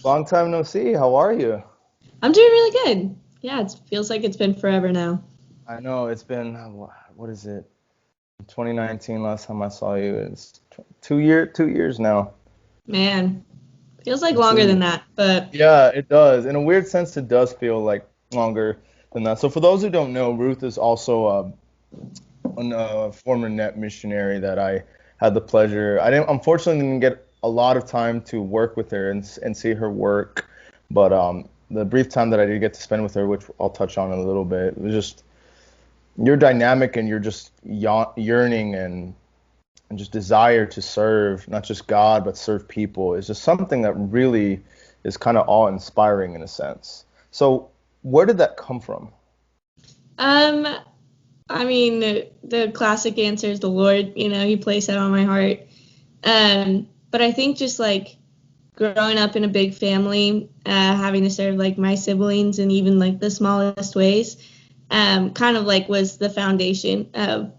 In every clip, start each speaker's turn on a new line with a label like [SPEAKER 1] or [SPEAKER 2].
[SPEAKER 1] Long time no see. How are you?
[SPEAKER 2] I'm doing really good. Yeah, it feels like it's been forever now.
[SPEAKER 1] I know it's been what is it? 2019 last time I saw you. It's 2 years now.
[SPEAKER 2] Man, feels like
[SPEAKER 1] It's
[SPEAKER 2] longer than
[SPEAKER 1] really
[SPEAKER 2] that, but
[SPEAKER 1] Yeah, it does. In a weird sense, it does feel like longer than that. So for those who don't know, Ruth is also a former N.E.T missionary that I had the pleasure. I didn't unfortunately didn't get a lot of time to work with her and see her work, but the brief time that I did get to spend with her, which I'll touch on in a little bit, it was just your dynamic and your just yearning and just desire to serve not just God but serve people is just something that really is kind of awe-inspiring in a sense. So where did that come from?
[SPEAKER 2] um, I mean, the classic answer is the Lord. He placed that on my heart. But I think just like growing up in a big family, having to serve like my siblings and even like the smallest ways, kind of like was the foundation of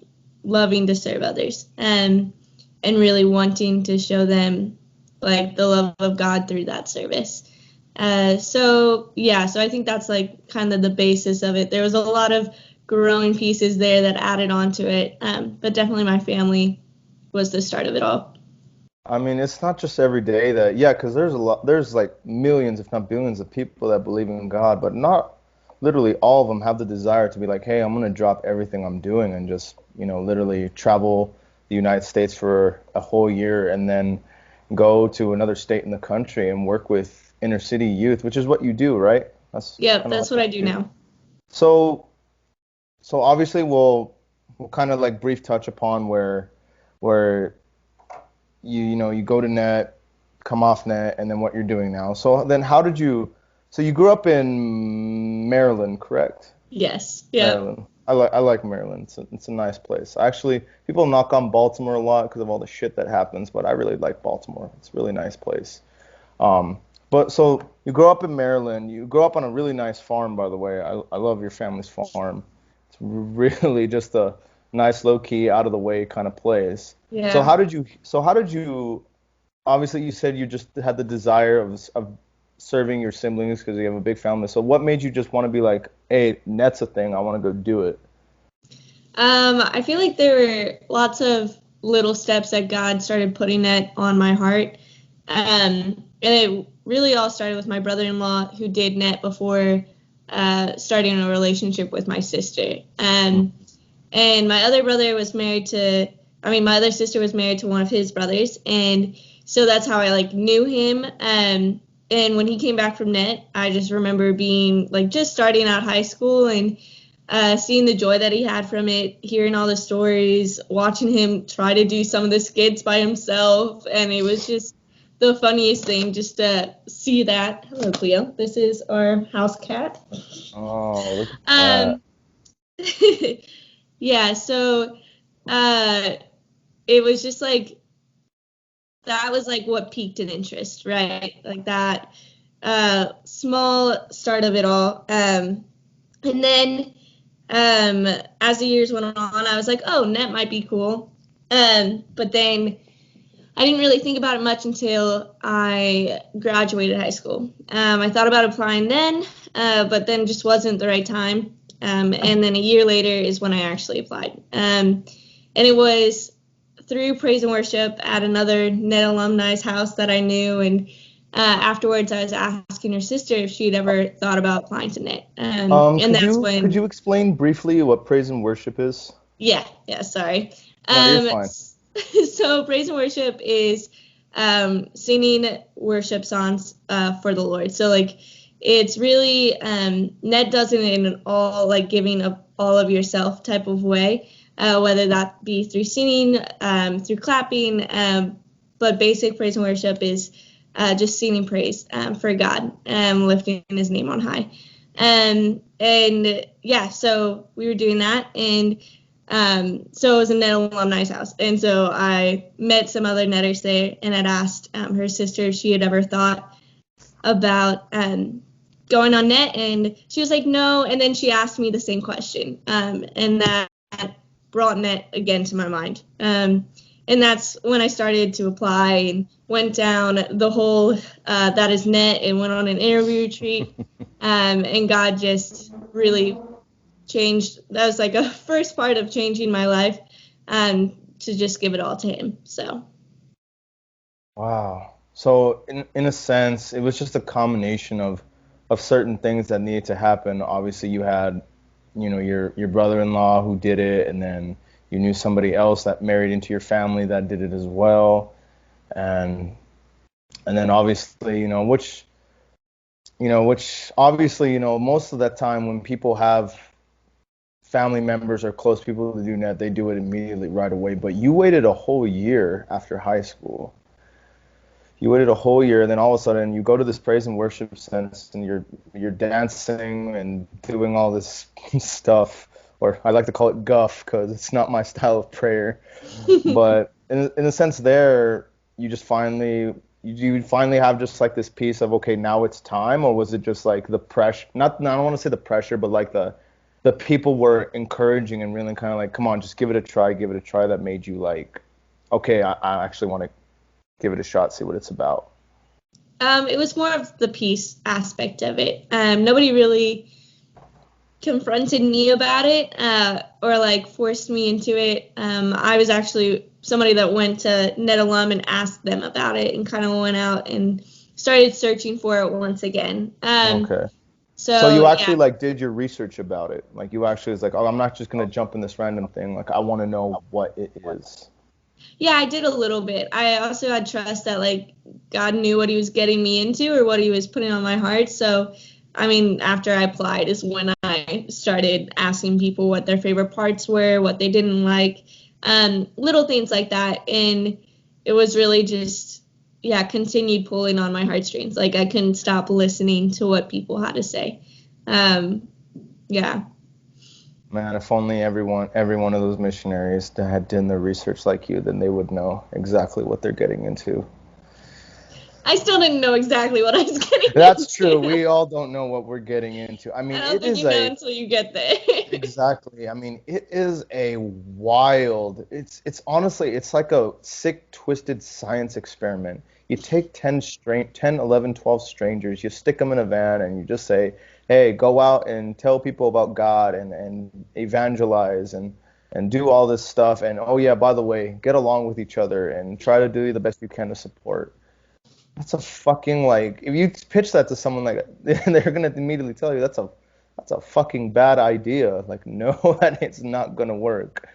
[SPEAKER 2] loving to serve others, and really wanting to show them like the love of God through that service. So I think that's like kind of the basis of it. There was a lot of growing pieces there that added on to it, but definitely my family was the start of it all.
[SPEAKER 1] I mean, it's not just every day that, yeah, because there's like millions, if not billions, of people that believe in God, but not literally all of them have the desire to be like, hey, I'm gonna drop everything I'm doing and just, literally travel the United States for a whole year and then go to another state in the country and work with inner city youth, which is what you do, right? That's
[SPEAKER 2] Yep,
[SPEAKER 1] kind of
[SPEAKER 2] that's
[SPEAKER 1] like
[SPEAKER 2] what
[SPEAKER 1] what
[SPEAKER 2] I do
[SPEAKER 1] you do.
[SPEAKER 2] now.
[SPEAKER 1] So, so obviously we'll kind of like brief touch upon where you go to N.E.T, come off N.E T, and then what you're doing now. So then so you grew up in Maryland, correct?
[SPEAKER 2] Yes. Yep.
[SPEAKER 1] Maryland. I like Maryland. It's a nice place. Actually, people knock on Baltimore a lot because of all the shit that happens, but I really like Baltimore. It's a really nice place. Um, but so you grow up in Maryland. You grow up on a really nice farm, by the way. I love your family's farm. It's really just a nice, low key, out of the way kind of place. So
[SPEAKER 2] Yeah.
[SPEAKER 1] how did you obviously you said you just had the desire of serving your siblings because you have a big family. So what made you just want to be like, hey, Net's a thing. I want to go do it.
[SPEAKER 2] I feel like there were lots of little steps that God started putting it on my heart. And it really all started with my brother-in-law who did N.E.T before starting a relationship with my sister. And my other brother was married to, I mean, my other sister was married to one of his brothers. And so that's how I like knew him. And when he came back from N.E T, I just remember being like just starting out high school and seeing the joy that he had from it, hearing all the stories, watching him try to do some of the skits by himself. And it was just the funniest thing just to see that. Hello, Cleo. This is our house cat.
[SPEAKER 1] Oh, look at that.
[SPEAKER 2] Um, yeah, so uh, it was just like that was like what piqued an interest, right? Like that small start of it all. And then as the years went on, I was like, oh, N.E T might be cool. But then I didn't really think about it much until I graduated high school. I thought about applying then, but then just wasn't the right time. And then a year later is when I actually applied. And it was through praise and worship at another N.E T alumni's house that I knew. And afterwards, I was asking her sister if she'd ever thought about applying to N.E T. And
[SPEAKER 1] Could
[SPEAKER 2] that's
[SPEAKER 1] you could
[SPEAKER 2] when,
[SPEAKER 1] you explain briefly what praise and worship is?
[SPEAKER 2] yeah, sorry.
[SPEAKER 1] No, you're
[SPEAKER 2] Um,
[SPEAKER 1] fine.
[SPEAKER 2] so praise and worship is singing worship songs for the Lord. So like it's really N.E T does it in an all like giving of all of yourself type of way, whether that be through singing, through clapping, but basic praise and worship is just singing praise for God, lifting His name on high. And yeah, so we were doing that, and so it was a N.E T alumni's house. And so I met some other Netters there and had asked her sister if she had ever thought about going on N.E T. And she was like, no. And then she asked me the same question. And that brought N.E T again to my mind. And that's when I started to apply and went down the whole that is N.E.T. and went on an interview retreat. And God just really changed. That was like a first part of changing my life, to just give it all to Him. So.
[SPEAKER 1] Wow. So in a sense, it was just a combination of certain things that needed to happen. Obviously, you had, your brother-in-law who did it, and then you knew somebody else that married into your family that did it as well, and then obviously, which obviously, most of that time when people have family members or close people to do N.E.T, they do it immediately right away. But you waited a whole year after high school. You waited a whole year, and then all of a sudden you go to this praise and worship sense, and you're dancing and doing all this stuff, or I like to call it guff because it's not my style of prayer. But in a sense, there you finally have just like this piece of, okay, now it's time, or was it just like the pressure? Not I don't want to say the pressure, but like the people were encouraging and really kind of like, come on, just give it a try, that made you like, okay, I actually want to give it a shot, see what it's about.
[SPEAKER 2] It was more of the peace aspect of it. Nobody really confronted me about it, or like forced me into it. I was actually somebody that went to N.E.T alum and asked them about it, and kind of went out and started searching for it once again.
[SPEAKER 1] Okay. So
[SPEAKER 2] So
[SPEAKER 1] you
[SPEAKER 2] yeah,
[SPEAKER 1] actually like did your research about it. Like you actually was like, oh, I'm not just gonna jump in this random thing. Like I want to know what it is.
[SPEAKER 2] yeah, I did a little bit. I also had trust that like God knew what He was getting me into or what He was putting on my heart. So, I mean, after I applied is when I started asking people what their favorite parts were, what they didn't like, little things like that. And it was really just, yeah, continued pulling on my heartstrings. Like I couldn't stop listening to what people had to say. Um, yeah.
[SPEAKER 1] Man, if only every one of those missionaries that had done their research like you, then they would know exactly what they're getting into.
[SPEAKER 2] I still didn't know exactly what I was getting
[SPEAKER 1] That's true.
[SPEAKER 2] into.
[SPEAKER 1] We all don't know what we're getting into. I
[SPEAKER 2] I
[SPEAKER 1] mean,
[SPEAKER 2] don't
[SPEAKER 1] it
[SPEAKER 2] think
[SPEAKER 1] is
[SPEAKER 2] you know
[SPEAKER 1] a
[SPEAKER 2] until you get there.
[SPEAKER 1] exactly. I mean, it is a wild. It's honestly, it's like a sick, twisted science experiment. You take 10, 11, 12 strangers, you stick them in a van, and you just say, "Hey, go out and tell people about God and evangelize and do all this stuff. And oh yeah, by the way, get along with each other and try to do the best you can to support." That's a fucking like if you pitch that to someone like they're gonna immediately tell you that's a fucking bad idea. Like no, that it's not gonna work.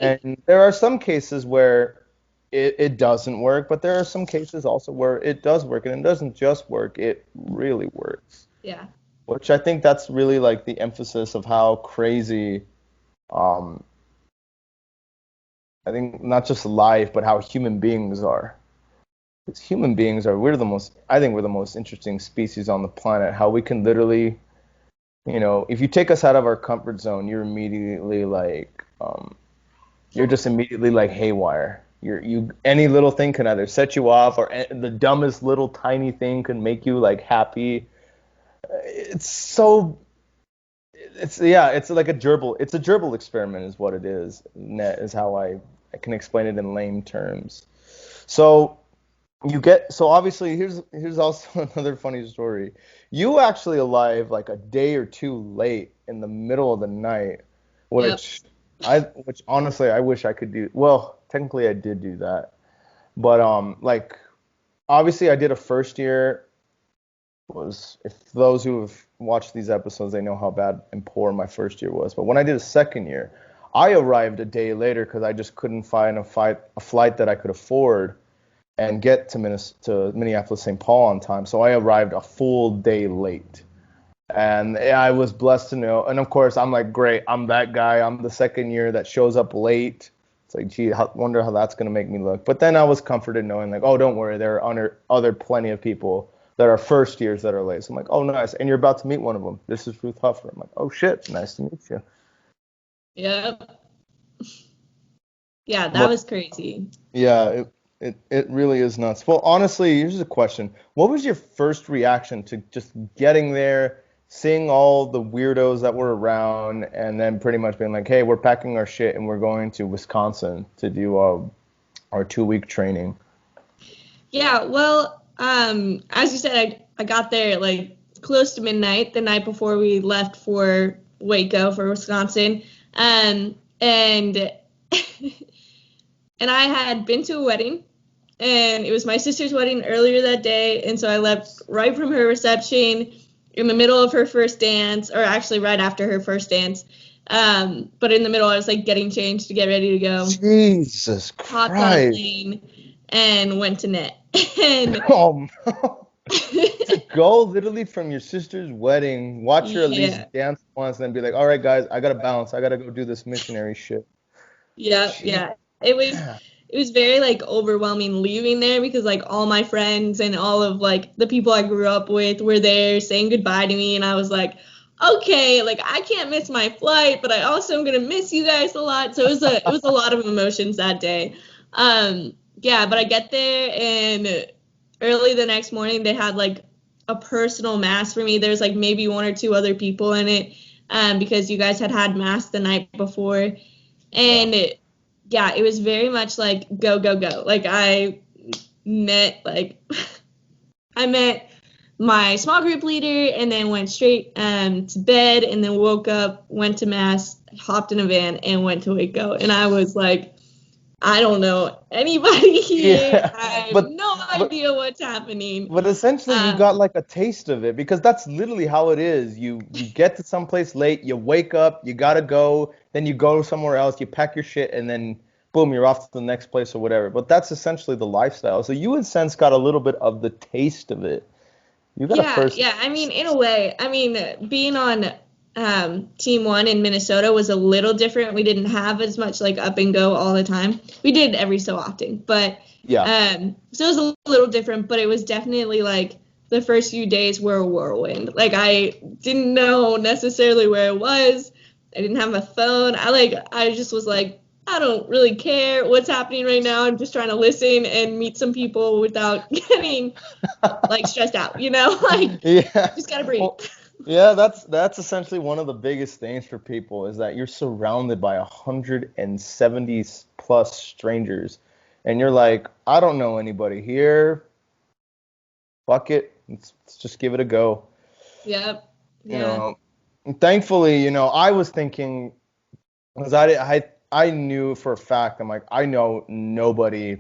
[SPEAKER 1] And there are some cases where it doesn't work, but there are some cases also where it does work, and it doesn't just work, it really works.
[SPEAKER 2] Yeah.
[SPEAKER 1] Which I think that's really like the emphasis of how crazy um I think not just life, but how human beings are. Because human beings are I think we're the most interesting species on the planet. How we can literally, if you take us out of our comfort zone, you're just immediately like haywire. Any little thing can either set you off, or the dumbest little tiny thing can make you like happy. It's so, it's like it's a gerbil experiment is what it is. Net is how I can explain it in lame terms. So so obviously here's also another funny story. You actually arrived like a day or two late in the middle of the night,
[SPEAKER 2] Yep.
[SPEAKER 1] which honestly I wish I could do. Well, technically I did do that, but like obviously I did a first year. Was If those who have watched these episodes, they know how bad and poor my first year was. But when I did a second year, I arrived a day later because I just couldn't find a flight that I could afford and get to Minneapolis, St. Paul on time. So I arrived a full day late. And I was blessed to know. And of course, I'm like, great, I'm that guy. I'm the second year that shows up late. It's like, gee, wonder how that's going to make me look. But then I was comforted knowing, like, oh, don't worry, there are other plenty of people that are first years that are late. So I'm like, oh, nice. And you're about to meet one of them. This is Ruth Huffer. I'm like, oh, shit, nice to meet you.
[SPEAKER 2] Yep. Yeah, that
[SPEAKER 1] But
[SPEAKER 2] was crazy.
[SPEAKER 1] yeah, it really is nuts. Well, honestly, here's a question. What was your first reaction to just getting there, seeing all the weirdos that were around, and then pretty much being like, hey, we're packing our shit and we're going to Wisconsin to do or 2 week training?
[SPEAKER 2] Yeah, well, as you said, I got there like close to midnight the night before we left for Waco for Wisconsin. And and I had been to a wedding, and it was my sister's wedding earlier that day, and so I left right from her reception in the middle of her first dance, or actually right after her first dance. But in the middle, I was like getting changed to get ready to go.
[SPEAKER 1] Jesus
[SPEAKER 2] Hopped on a
[SPEAKER 1] Christ.
[SPEAKER 2] plane and went to N.E.T. And
[SPEAKER 1] Oh, to go literally from your sister's wedding, watch her at least
[SPEAKER 2] yeah,
[SPEAKER 1] dance once, and then be like, all right, guys, I gotta bounce. I gotta go do this missionary shit.
[SPEAKER 2] yeah,
[SPEAKER 1] Gee,
[SPEAKER 2] yeah. It was
[SPEAKER 1] yeah.
[SPEAKER 2] it was very like overwhelming leaving there because like all my friends and all of like the people I grew up with were there saying goodbye to me, and I was like, okay, like I can't miss my flight, but I also am gonna miss you guys a lot. So it was a lot of emotions that day. Yeah, but I get there, and early the next morning they had like a personal mass for me. There's like maybe one or two other people in it, because you guys had mass the night before.
[SPEAKER 1] Yeah.
[SPEAKER 2] And yeah, it was very much like go, go, go. Like met like I met my small group leader and then went straight to bed and then woke up, went to mass, hopped in a van and went to Waco. And I was like, I don't know anybody here.
[SPEAKER 1] Yeah.
[SPEAKER 2] I have
[SPEAKER 1] But
[SPEAKER 2] no
[SPEAKER 1] but
[SPEAKER 2] idea what's happening.
[SPEAKER 1] but essentially you got
[SPEAKER 2] Um,
[SPEAKER 1] like a taste of it, because that's literally how it is. You get to someplace late, you wake up, you gotta go, then you go somewhere else, you pack your shit, and then boom, you're off to the next place or whatever. But that's essentially the lifestyle. So you in sense got a little bit of the taste of it. You got a
[SPEAKER 2] Yeah,
[SPEAKER 1] first.
[SPEAKER 2] yeah. I mean, in a way, I mean, being on Team One in Minnesota was a little different. We didn't have as much like up and go all the time. We did every so often, but
[SPEAKER 1] Yeah.
[SPEAKER 2] so it was a little different. But it was definitely like the first few days were a whirlwind. Like I didn't know necessarily where it was. I didn't have my phone. I just was like, I don't really care what's happening right now. I'm just trying to listen and meet some people without getting like stressed out, like
[SPEAKER 1] Yeah.
[SPEAKER 2] just gotta breathe.
[SPEAKER 1] Well, yeah, that's essentially one of the biggest things for people, is that you're surrounded by 170 plus strangers, and you're like, I don't know anybody here. Fuck it. Let's just give it a go.
[SPEAKER 2] Yep.
[SPEAKER 1] You
[SPEAKER 2] Yeah.
[SPEAKER 1] know, and thankfully, I was thinking, because I knew for a fact, I'm like, I know nobody.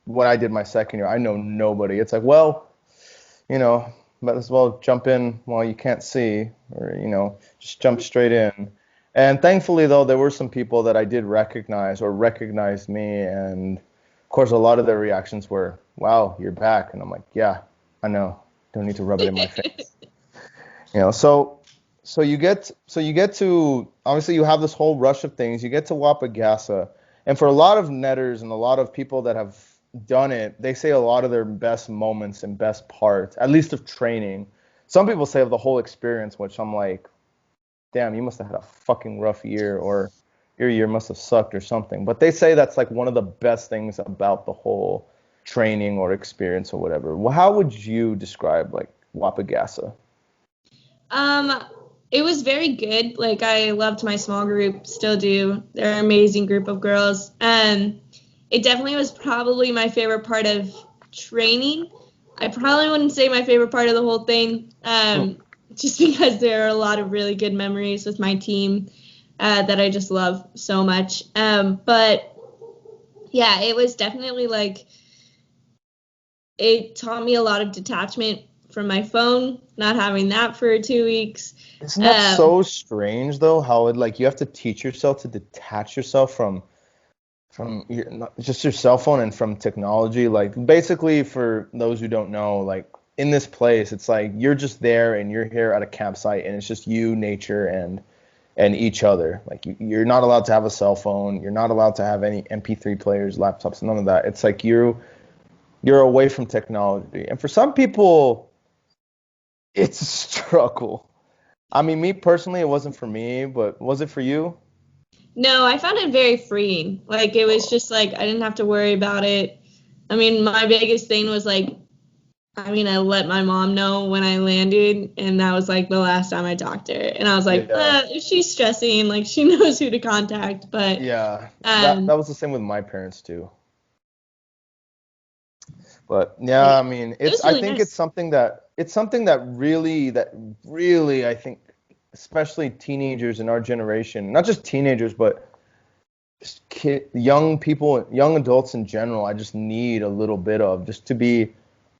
[SPEAKER 1] When I did my second year, I know nobody. It's like, well, you know, might as well jump in while you can't see, or, just jump straight in. And thankfully, though, there were some people that I did recognize or recognized me. And of course, a lot of their reactions were, wow, you're back. And I'm like, yeah, I know. Don't need to rub it in my face. So you get to, obviously you have this whole rush of things. You get to Wapagasa, and for a lot of netters and a lot of people that have done it, they say a lot of their best moments and best parts, at least of training. Some people say of the whole experience, which I'm like, damn, you must have had a fucking rough year, or your year must have sucked or something. But they say that's like one of the best things about the whole training or experience or whatever. Well, how would you describe like Wapagasa?
[SPEAKER 2] Um, it was very good. Like I loved my small group, still do. They're an amazing group of girls. It definitely was probably my favorite part of training. I probably wouldn't say my favorite part of the whole thing, just because there are a lot of really good memories with my team that I just love so much. But yeah, it was definitely like it taught me a lot of detachment from my phone, not having that for 2 weeks.
[SPEAKER 1] Isn't that
[SPEAKER 2] Um,
[SPEAKER 1] so strange though? How it, like, you have to teach yourself to detach yourself from not just your cell phone and from technology. Like basically, for those who don't know, like in this place, it's like you're just there and you're here at a campsite, and it's just you, nature, and each other. Like you're not allowed to have a cell phone. You're not allowed to have any MP3 players, laptops, none of that. It's like you're away from technology. And for some people, it's a struggle. I mean, me personally, it wasn't for me, but was it for you?
[SPEAKER 2] no, I found it very freeing. Like it was just like I didn't have to worry about it. I mean, my biggest thing was like, I mean, I let my mom know when I landed, and that was like the last time I talked to her. And I was like,
[SPEAKER 1] Yeah.
[SPEAKER 2] if she's stressing, like she knows who to contact. But
[SPEAKER 1] Yeah. That
[SPEAKER 2] um,
[SPEAKER 1] that was the same with my parents too. But yeah, I mean,
[SPEAKER 2] It was
[SPEAKER 1] I
[SPEAKER 2] really
[SPEAKER 1] think it's
[SPEAKER 2] nice.
[SPEAKER 1] something that really, I think, especially teenagers in our generation, not just teenagers, but young people, young adults in general, I just need a little bit of just to be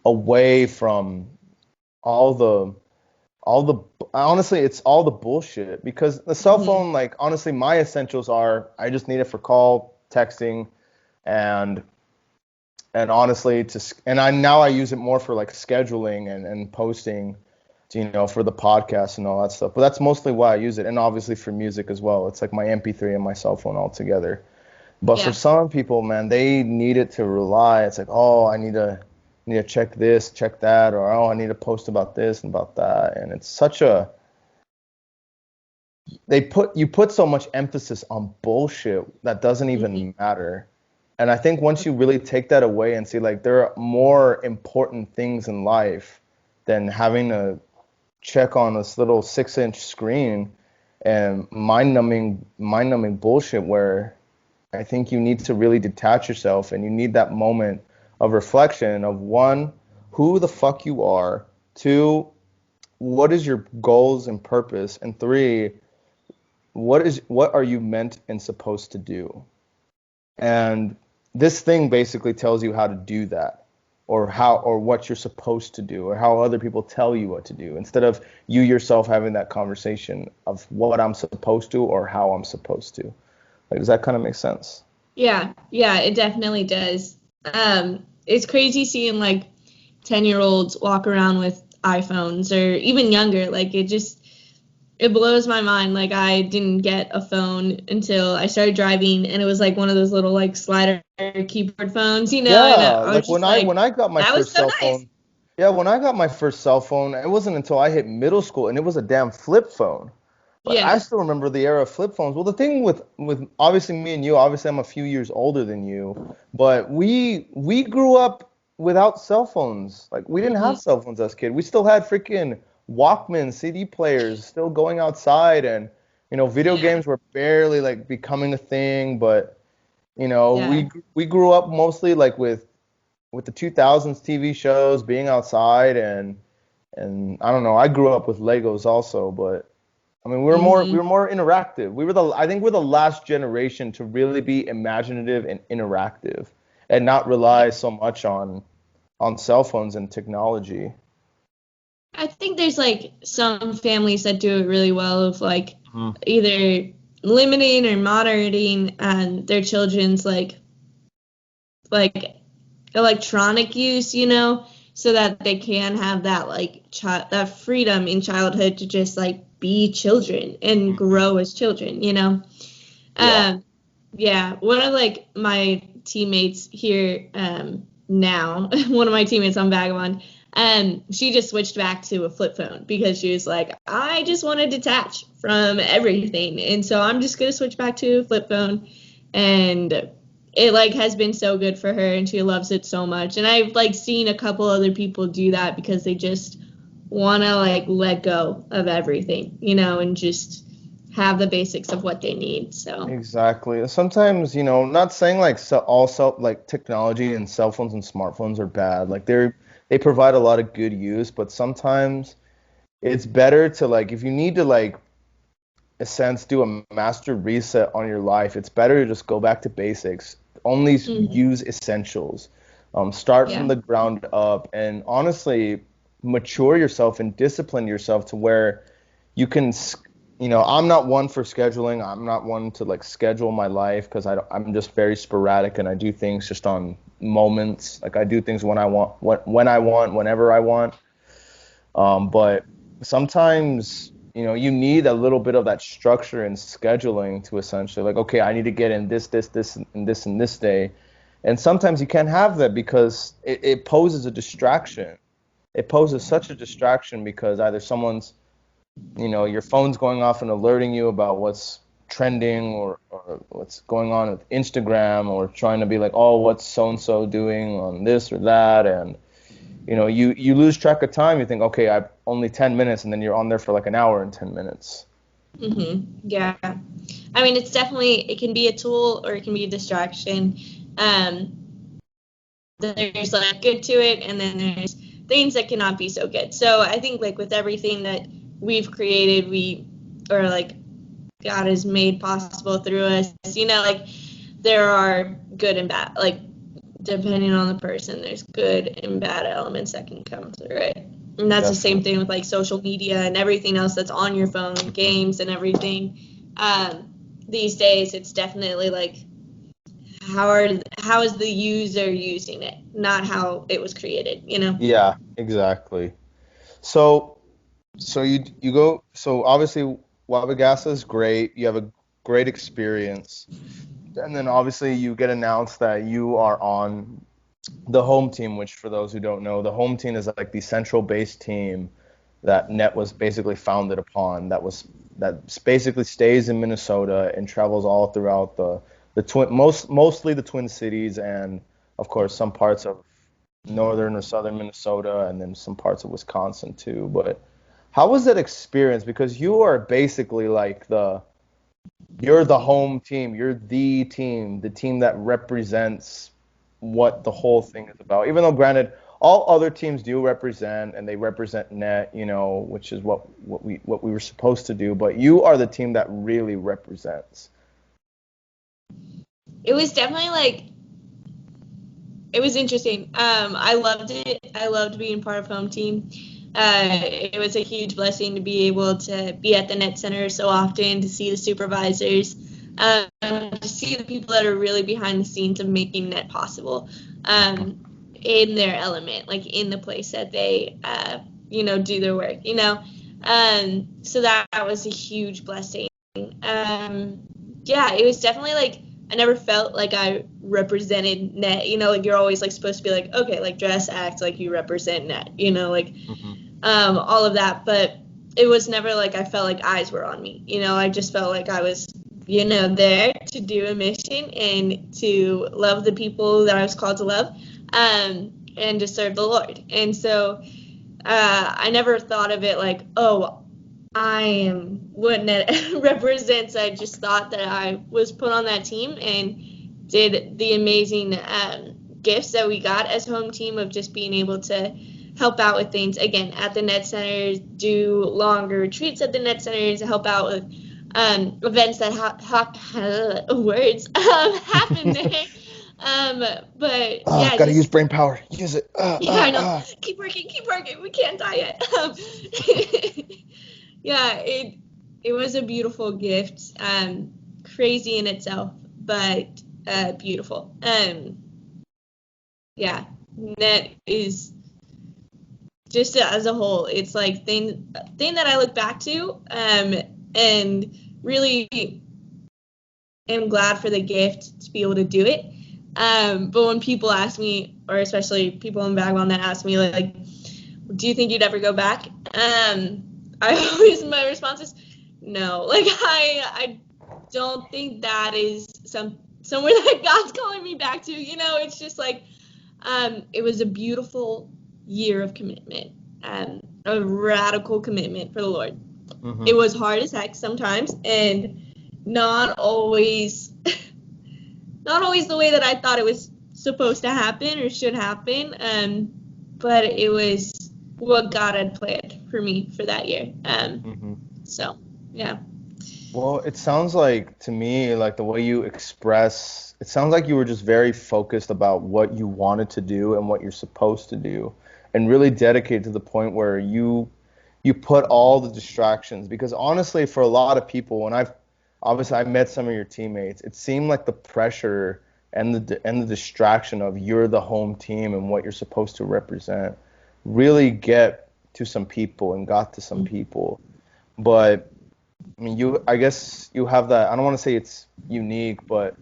[SPEAKER 1] away from all the all the honestly, it's all the bullshit because the cell
[SPEAKER 2] Hmm.
[SPEAKER 1] phone, like honestly, my essentials are I just need it for call, texting, and honestly and I now I use it more for like scheduling and posting, for the podcast and all that stuff. But that's mostly why I use it, and obviously for music as well. It's like my MP3 and my cell phone all together. But for
[SPEAKER 2] Yeah.
[SPEAKER 1] some people, man, they need it to rely. It's like, oh, I need to check this, check that, or oh, I need to post about this and about that. And it's such a you put so much emphasis on bullshit that doesn't
[SPEAKER 2] Hmm.
[SPEAKER 1] even matter. And I think once you really take that away and see like there are more important things in life than having to check on this little 6-inch screen and mind numbing bullshit where I think you need to really detach yourself and you need that moment of reflection of one, who the fuck you are, two, what is your goals and purpose, and three, what are you meant and supposed to do? And this thing basically tells you how to do that or what you're supposed to do or how other people tell you what to do instead of you yourself having that conversation of what I'm supposed to or how I'm supposed to. Like, does that kind of make sense?
[SPEAKER 2] Yeah, yeah, it definitely does. It's crazy seeing like 10-year-olds walk around with iPhones or even younger. Like it blows my mind. Like I didn't get a phone until I started driving and it was like one of those little like slider keyboard phones, and
[SPEAKER 1] Yeah,
[SPEAKER 2] I was
[SPEAKER 1] like
[SPEAKER 2] just
[SPEAKER 1] when
[SPEAKER 2] like,
[SPEAKER 1] I got my
[SPEAKER 2] that was
[SPEAKER 1] first
[SPEAKER 2] so
[SPEAKER 1] cell
[SPEAKER 2] nice.
[SPEAKER 1] phone, yeah, when I got my first cell phone, it wasn't until I hit middle school and it was a damn flip phone. But I
[SPEAKER 2] Yeah.
[SPEAKER 1] still remember the era of flip phones. Well, the thing with obviously me and you, obviously I'm a few years older than you, but we grew up without cell phones. Like we didn't
[SPEAKER 2] Hmm.
[SPEAKER 1] have cell phones as kids. We still had freaking Walkman, CD players, still going outside, and video
[SPEAKER 2] Yeah.
[SPEAKER 1] games were barely like becoming a thing. But
[SPEAKER 2] Yeah.
[SPEAKER 1] we grew up mostly like with the 2000s TV shows, being outside, and I don't know. I grew up with Legos also, but I mean, we
[SPEAKER 2] Hmm.
[SPEAKER 1] were more interactive. I think we're the last generation to really be imaginative and interactive, and not rely so much on cell phones and technology.
[SPEAKER 2] I think there's like some families that do it really well of like
[SPEAKER 1] Mhm.
[SPEAKER 2] either limiting or moderating their children's like electronic use, so that they can have that like that freedom in childhood to just like be children and
[SPEAKER 1] Mhm.
[SPEAKER 2] grow as children.
[SPEAKER 1] Yeah.
[SPEAKER 2] Um, yeah, one of like my teammates here now, one of my teammates on Vagabond, she just switched back to a flip phone because she was like, I just want to detach from everything, and so I'm just gonna switch back to a flip phone, and it like has been so good for her, and she loves it so much. And I've like seen a couple other people do that because they just want to like let go of everything, and just have the basics of what they need. So.
[SPEAKER 1] Exactly. Sometimes, not saying like all like technology and cell phones and smartphones are bad. Like they provide a lot of good use, but sometimes it's better to like if you need to like a sense do a master reset on your life, it's better to just go back to basics. Only
[SPEAKER 2] Mhm.
[SPEAKER 1] use essentials. Start from
[SPEAKER 2] Yeah.
[SPEAKER 1] the ground up and honestly mature yourself and discipline yourself to where you can I'm not one for scheduling. I'm not one to like schedule my life because I'm just very sporadic and I do things just on moments. Like I do things when I want, when I want, whenever I want. But sometimes, you need a little bit of that structure and scheduling to essentially like, okay, I need to get in this, and this day. And sometimes you can't have that because it poses a distraction. It poses such a distraction because either your phone's going off and alerting you about what's trending or what's going on with Instagram or trying to be like, oh, what's so and so doing on this or that. And you lose track of time. You think, okay, I've only 10 minutes, and then you're on there for like an hour and 10 minutes.
[SPEAKER 2] Yeah. I mean, it can be a tool or it can be a distraction. Um, there's like good to it, and then there's things that cannot be so good. So I think like with everything that we've created, like God has made possible through us, like there are good and bad, like depending on the person, there's good and bad elements that can come through it. And that's Definitely. The same thing with like social media and everything else that's on your phone, games and everything. These days, it's definitely like how is the user using it, not how it was created,
[SPEAKER 1] Yeah, exactly. So you go. So obviously, Wabagasa is great. You have a great experience, and then obviously you get announced that you are on the home team. Which, for those who don't know, the home team is like the central base team that N.E.T was basically founded upon. That basically stays in Minnesota and travels all throughout mostly the Twin Cities, and of course some parts of northern or southern Minnesota, and then some parts of Wisconsin too. But how was that experience? Because you are basically like you're the home team, you're the team that represents what the whole thing is about. Even though, granted, all other teams do represent, and they represent N.E.T, which is what we were supposed to do. But you are the team that really represents.
[SPEAKER 2] It was definitely like, it was interesting. I loved it. I loved being part of home team. It was a huge blessing to be able to be at the N.E.T Center so often, to see the supervisors, to see the people that are really behind the scenes of making N.E.T possible, in their element, like in the place that they, do their work, so that was a huge blessing. Yeah, it was definitely like, I never felt like I represented N.E.T, like you're always like supposed to be like, okay, like dress, act like you represent N.E.T, like all of that, but it was never like I felt like eyes were on me, I just felt like I was, there to do a mission and to love the people that I was called to love, and to serve the Lord. And so I never thought of it like, oh, I am what N.E.T represents. I just thought that I was put on that team and did the amazing gifts that we got as home team of just being able to help out with things, again, at the N.E.T centers, do longer retreats at the N.E.T centers, help out with events that happen there. But yeah,
[SPEAKER 1] gotta use brain power. Use it.
[SPEAKER 2] I know. Keep working. We can't die yet. Yeah, it was a beautiful gift. Crazy in itself, but beautiful. Yeah, N.E.T is just as a whole, it's like thing that I look back to, and really am glad for the gift to be able to do it. But when people ask me, or especially people in Vagabond that ask me, like, do you think you'd ever go back? My response is no. Like, I don't think that is somewhere that God's calling me back to. It's just like, it was a beautiful year of commitment, a radical commitment for the Lord. Mm-hmm. It was hard as heck sometimes, and not always the way that I thought it was supposed to happen or should happen. But it was what God had planned for me for that year. So, yeah.
[SPEAKER 1] Well, it sounds like to me, like the way you express, it sounds like you were just very focused about what you wanted to do and what you're supposed to do, and really dedicated to the point where you put all the distractions. Because honestly, for a lot of people, and I met some of your teammates, it seemed like the pressure and the distraction of you're the home team and what you're supposed to represent really get to some people and got to some people. But I mean, I guess you have that. I don't want to say it's unique, but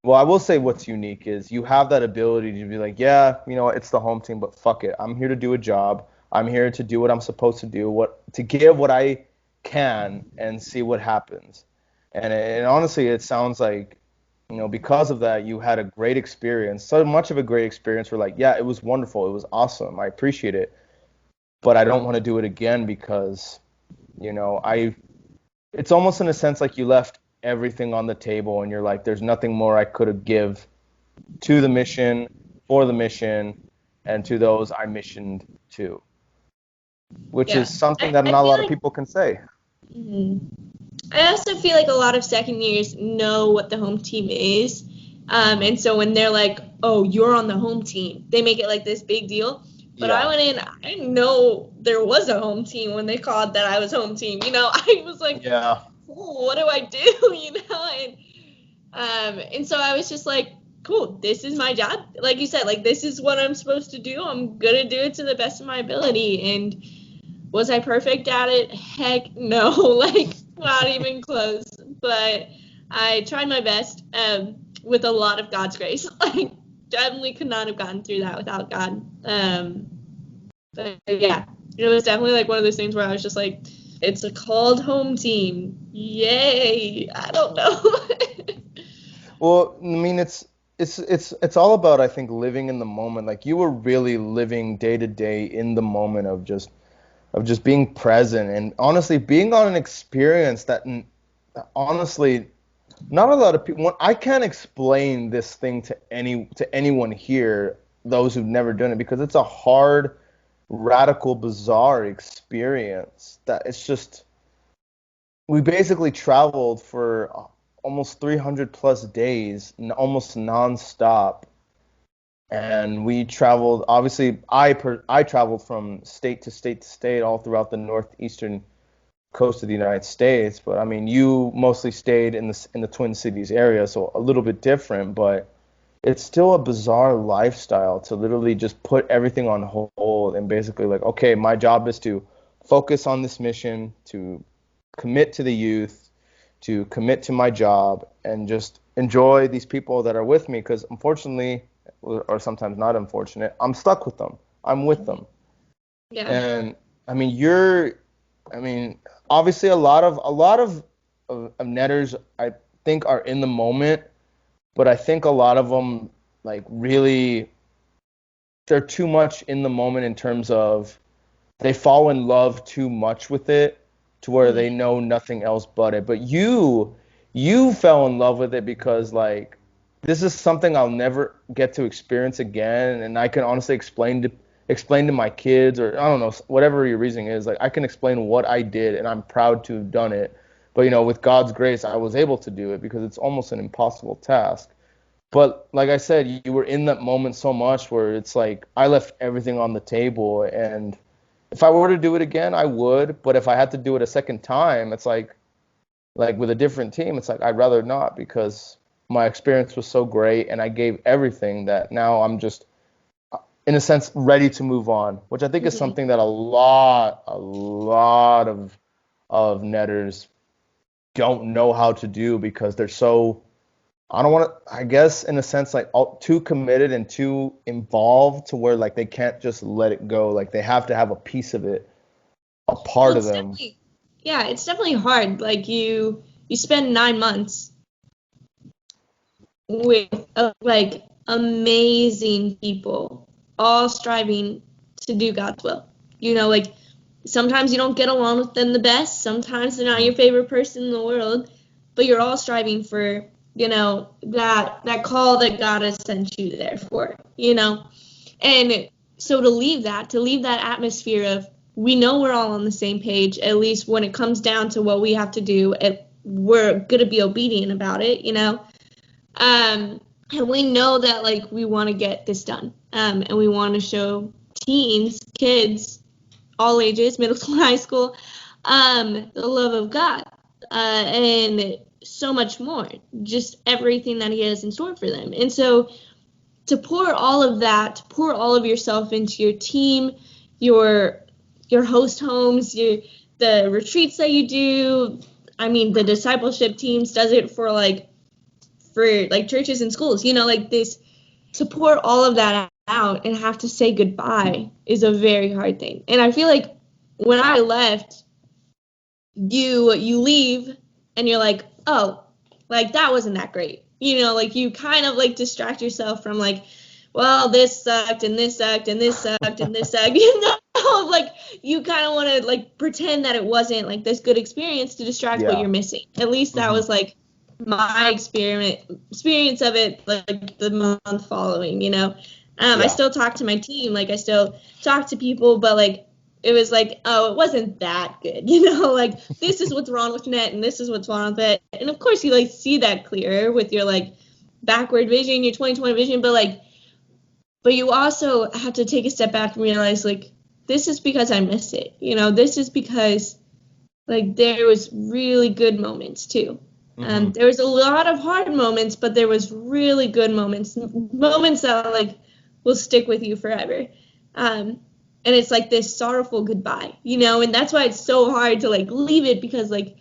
[SPEAKER 1] well, I will say what's unique is you have that ability to be like, yeah, it's the home team, but fuck it. I'm here to do a job. I'm here to do what I'm supposed to do, to give what I can and see what happens. And honestly, it sounds like, because of that, you had a great experience, so much of a great experience. We're like, yeah, it was wonderful. It was awesome. I appreciate it. But I don't want to do it again because, it's almost in a sense like you left everything on the table and you're like, there's nothing more I could have give to the mission for the mission, and to those I missioned to, which
[SPEAKER 2] Yeah.
[SPEAKER 1] is something
[SPEAKER 2] I,
[SPEAKER 1] that
[SPEAKER 2] I
[SPEAKER 1] not a
[SPEAKER 2] feel
[SPEAKER 1] lot of
[SPEAKER 2] like
[SPEAKER 1] people can say.
[SPEAKER 2] I also feel like a lot of second years know what the home team is. And so when they're like, oh, you're on the home team, they make it like this big deal. But I
[SPEAKER 1] Yeah.
[SPEAKER 2] went in, I didn't know there was a home team when they called that I was home team. I was like,
[SPEAKER 1] Yeah.
[SPEAKER 2] oh, what do I do? And so I was just like, cool, this is my job. Like you said, like, this is what I'm supposed to do. I'm going to do it to the best of my ability. And was I perfect at it? Heck no, like not even close. But I tried my best with a lot of God's grace. Like definitely could not have gotten through that without God. But yeah, it was definitely like one of those things where I was just like, it's a called home team. Yay. I don't know.
[SPEAKER 1] Well, I mean, it's all about, I think, living in the moment. Like you were really living day to day in the moment of just being present and honestly being on an experience that honestly not a lot of people. I can't explain this thing to anyone here, those who've never done it, because it's a hard, radical, bizarre experience. That it's just we basically traveled for almost 300 plus days, almost nonstop, and we traveled. Obviously, I traveled from state to state to state all throughout the northeastern coast of the United States. But I mean, you mostly stayed in the Twin Cities area, so a little bit different. But it's still a bizarre lifestyle to literally just put everything on hold and basically like, okay, my job is to focus on this mission, to commit to the youth, to commit to my job, and just enjoy these people that are with me. Because unfortunately, or sometimes not unfortunate, I'm stuck with them. I'm with them.
[SPEAKER 2] Yeah.
[SPEAKER 1] And I mean, I mean, obviously a lot of netters I think are in the moment, but I think a lot of them like really they're too much in the moment in terms of they fall in love too much with it to where they know nothing else but it. But you fell in love with it because like this is something I'll never get to experience again, and I can honestly explain to my kids, or I don't know, whatever your reasoning is. Like I can explain what I did and I'm proud to have done it. But with God's grace I was able to do it because it's almost an impossible task. But like I said, you were in that moment so much where it's like I left everything on the table, and if I were to do it again, I would. But if I had to do it a second time, it's like with a different team, it's like I'd rather not because my experience was so great and I gave everything that now I'm just in a sense ready to move on, which I think is something that a lot of netters don't know how to do because they're so I don't want to, I guess, in a sense, like too committed and too involved to where like they can't just let it go. Like they have to have a piece of it, a
[SPEAKER 2] Well,
[SPEAKER 1] part of
[SPEAKER 2] it's
[SPEAKER 1] them.
[SPEAKER 2] definitely, yeah, it's definitely hard. Like you spend 9 months with like amazing people, all striving to do God's will. Like sometimes you don't get along with them the best. Sometimes they're not your favorite person in the world, but you're all striving for that call that God has sent you there for. And so to leave that atmosphere of we know we're all on the same page, at least when it comes down to what we have to do, we're going to be obedient about it. And we know that like we want to get this done, and we want to show teens, kids, all ages, middle school, high school, the love of God, and so much more, just everything that He has in store for them. And so to pour all of that, to pour all of yourself into your team, your host homes, the retreats that you do. I mean, the discipleship teams does it for churches and schools. Like this, to pour all of that out and have to say goodbye is a very hard thing. And I feel like when I left, you leave and you're like, oh, like that wasn't that great. Like you kind of like distract yourself from like, well, this sucked and this sucked and this sucked and this sucked. Like you kind of want to like pretend that it wasn't like this good experience to distract what
[SPEAKER 1] Yeah.
[SPEAKER 2] you're missing. At least that was like my experience of it, like the month following. I
[SPEAKER 1] Yeah.
[SPEAKER 2] still talk to my team, like I still talk to people, but like it was like, oh, it wasn't that good, like this is what's wrong with N.E.T and this is what's wrong with it. And of course you like see that clearer with your like backward vision, your 2020 vision, but you also have to take a step back and realize like this is because I missed it. This is because like there was really good moments too.
[SPEAKER 1] Mm-hmm.
[SPEAKER 2] There was a lot of hard moments, but there was really good moments that like will stick with you forever. And it's like this sorrowful goodbye, and that's why it's so hard to like leave it, because like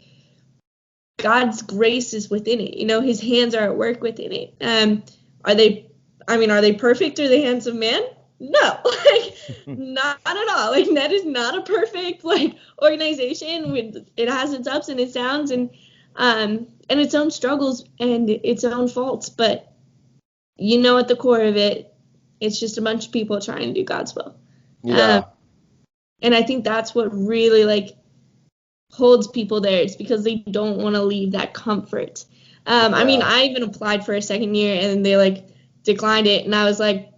[SPEAKER 2] God's grace is within it. His hands are at work within it. Are they perfect through the hands of man? No, like not at all. Like N.E.T is not a perfect like organization. It has its ups and its downs and its own struggles and its own faults. But at the core of it, it's just a bunch of people trying to do God's will.
[SPEAKER 1] Yeah.
[SPEAKER 2] And I think that's what really like holds people there. It's because they don't want to leave that comfort. I even applied for a second year and they like declined it, and I was like,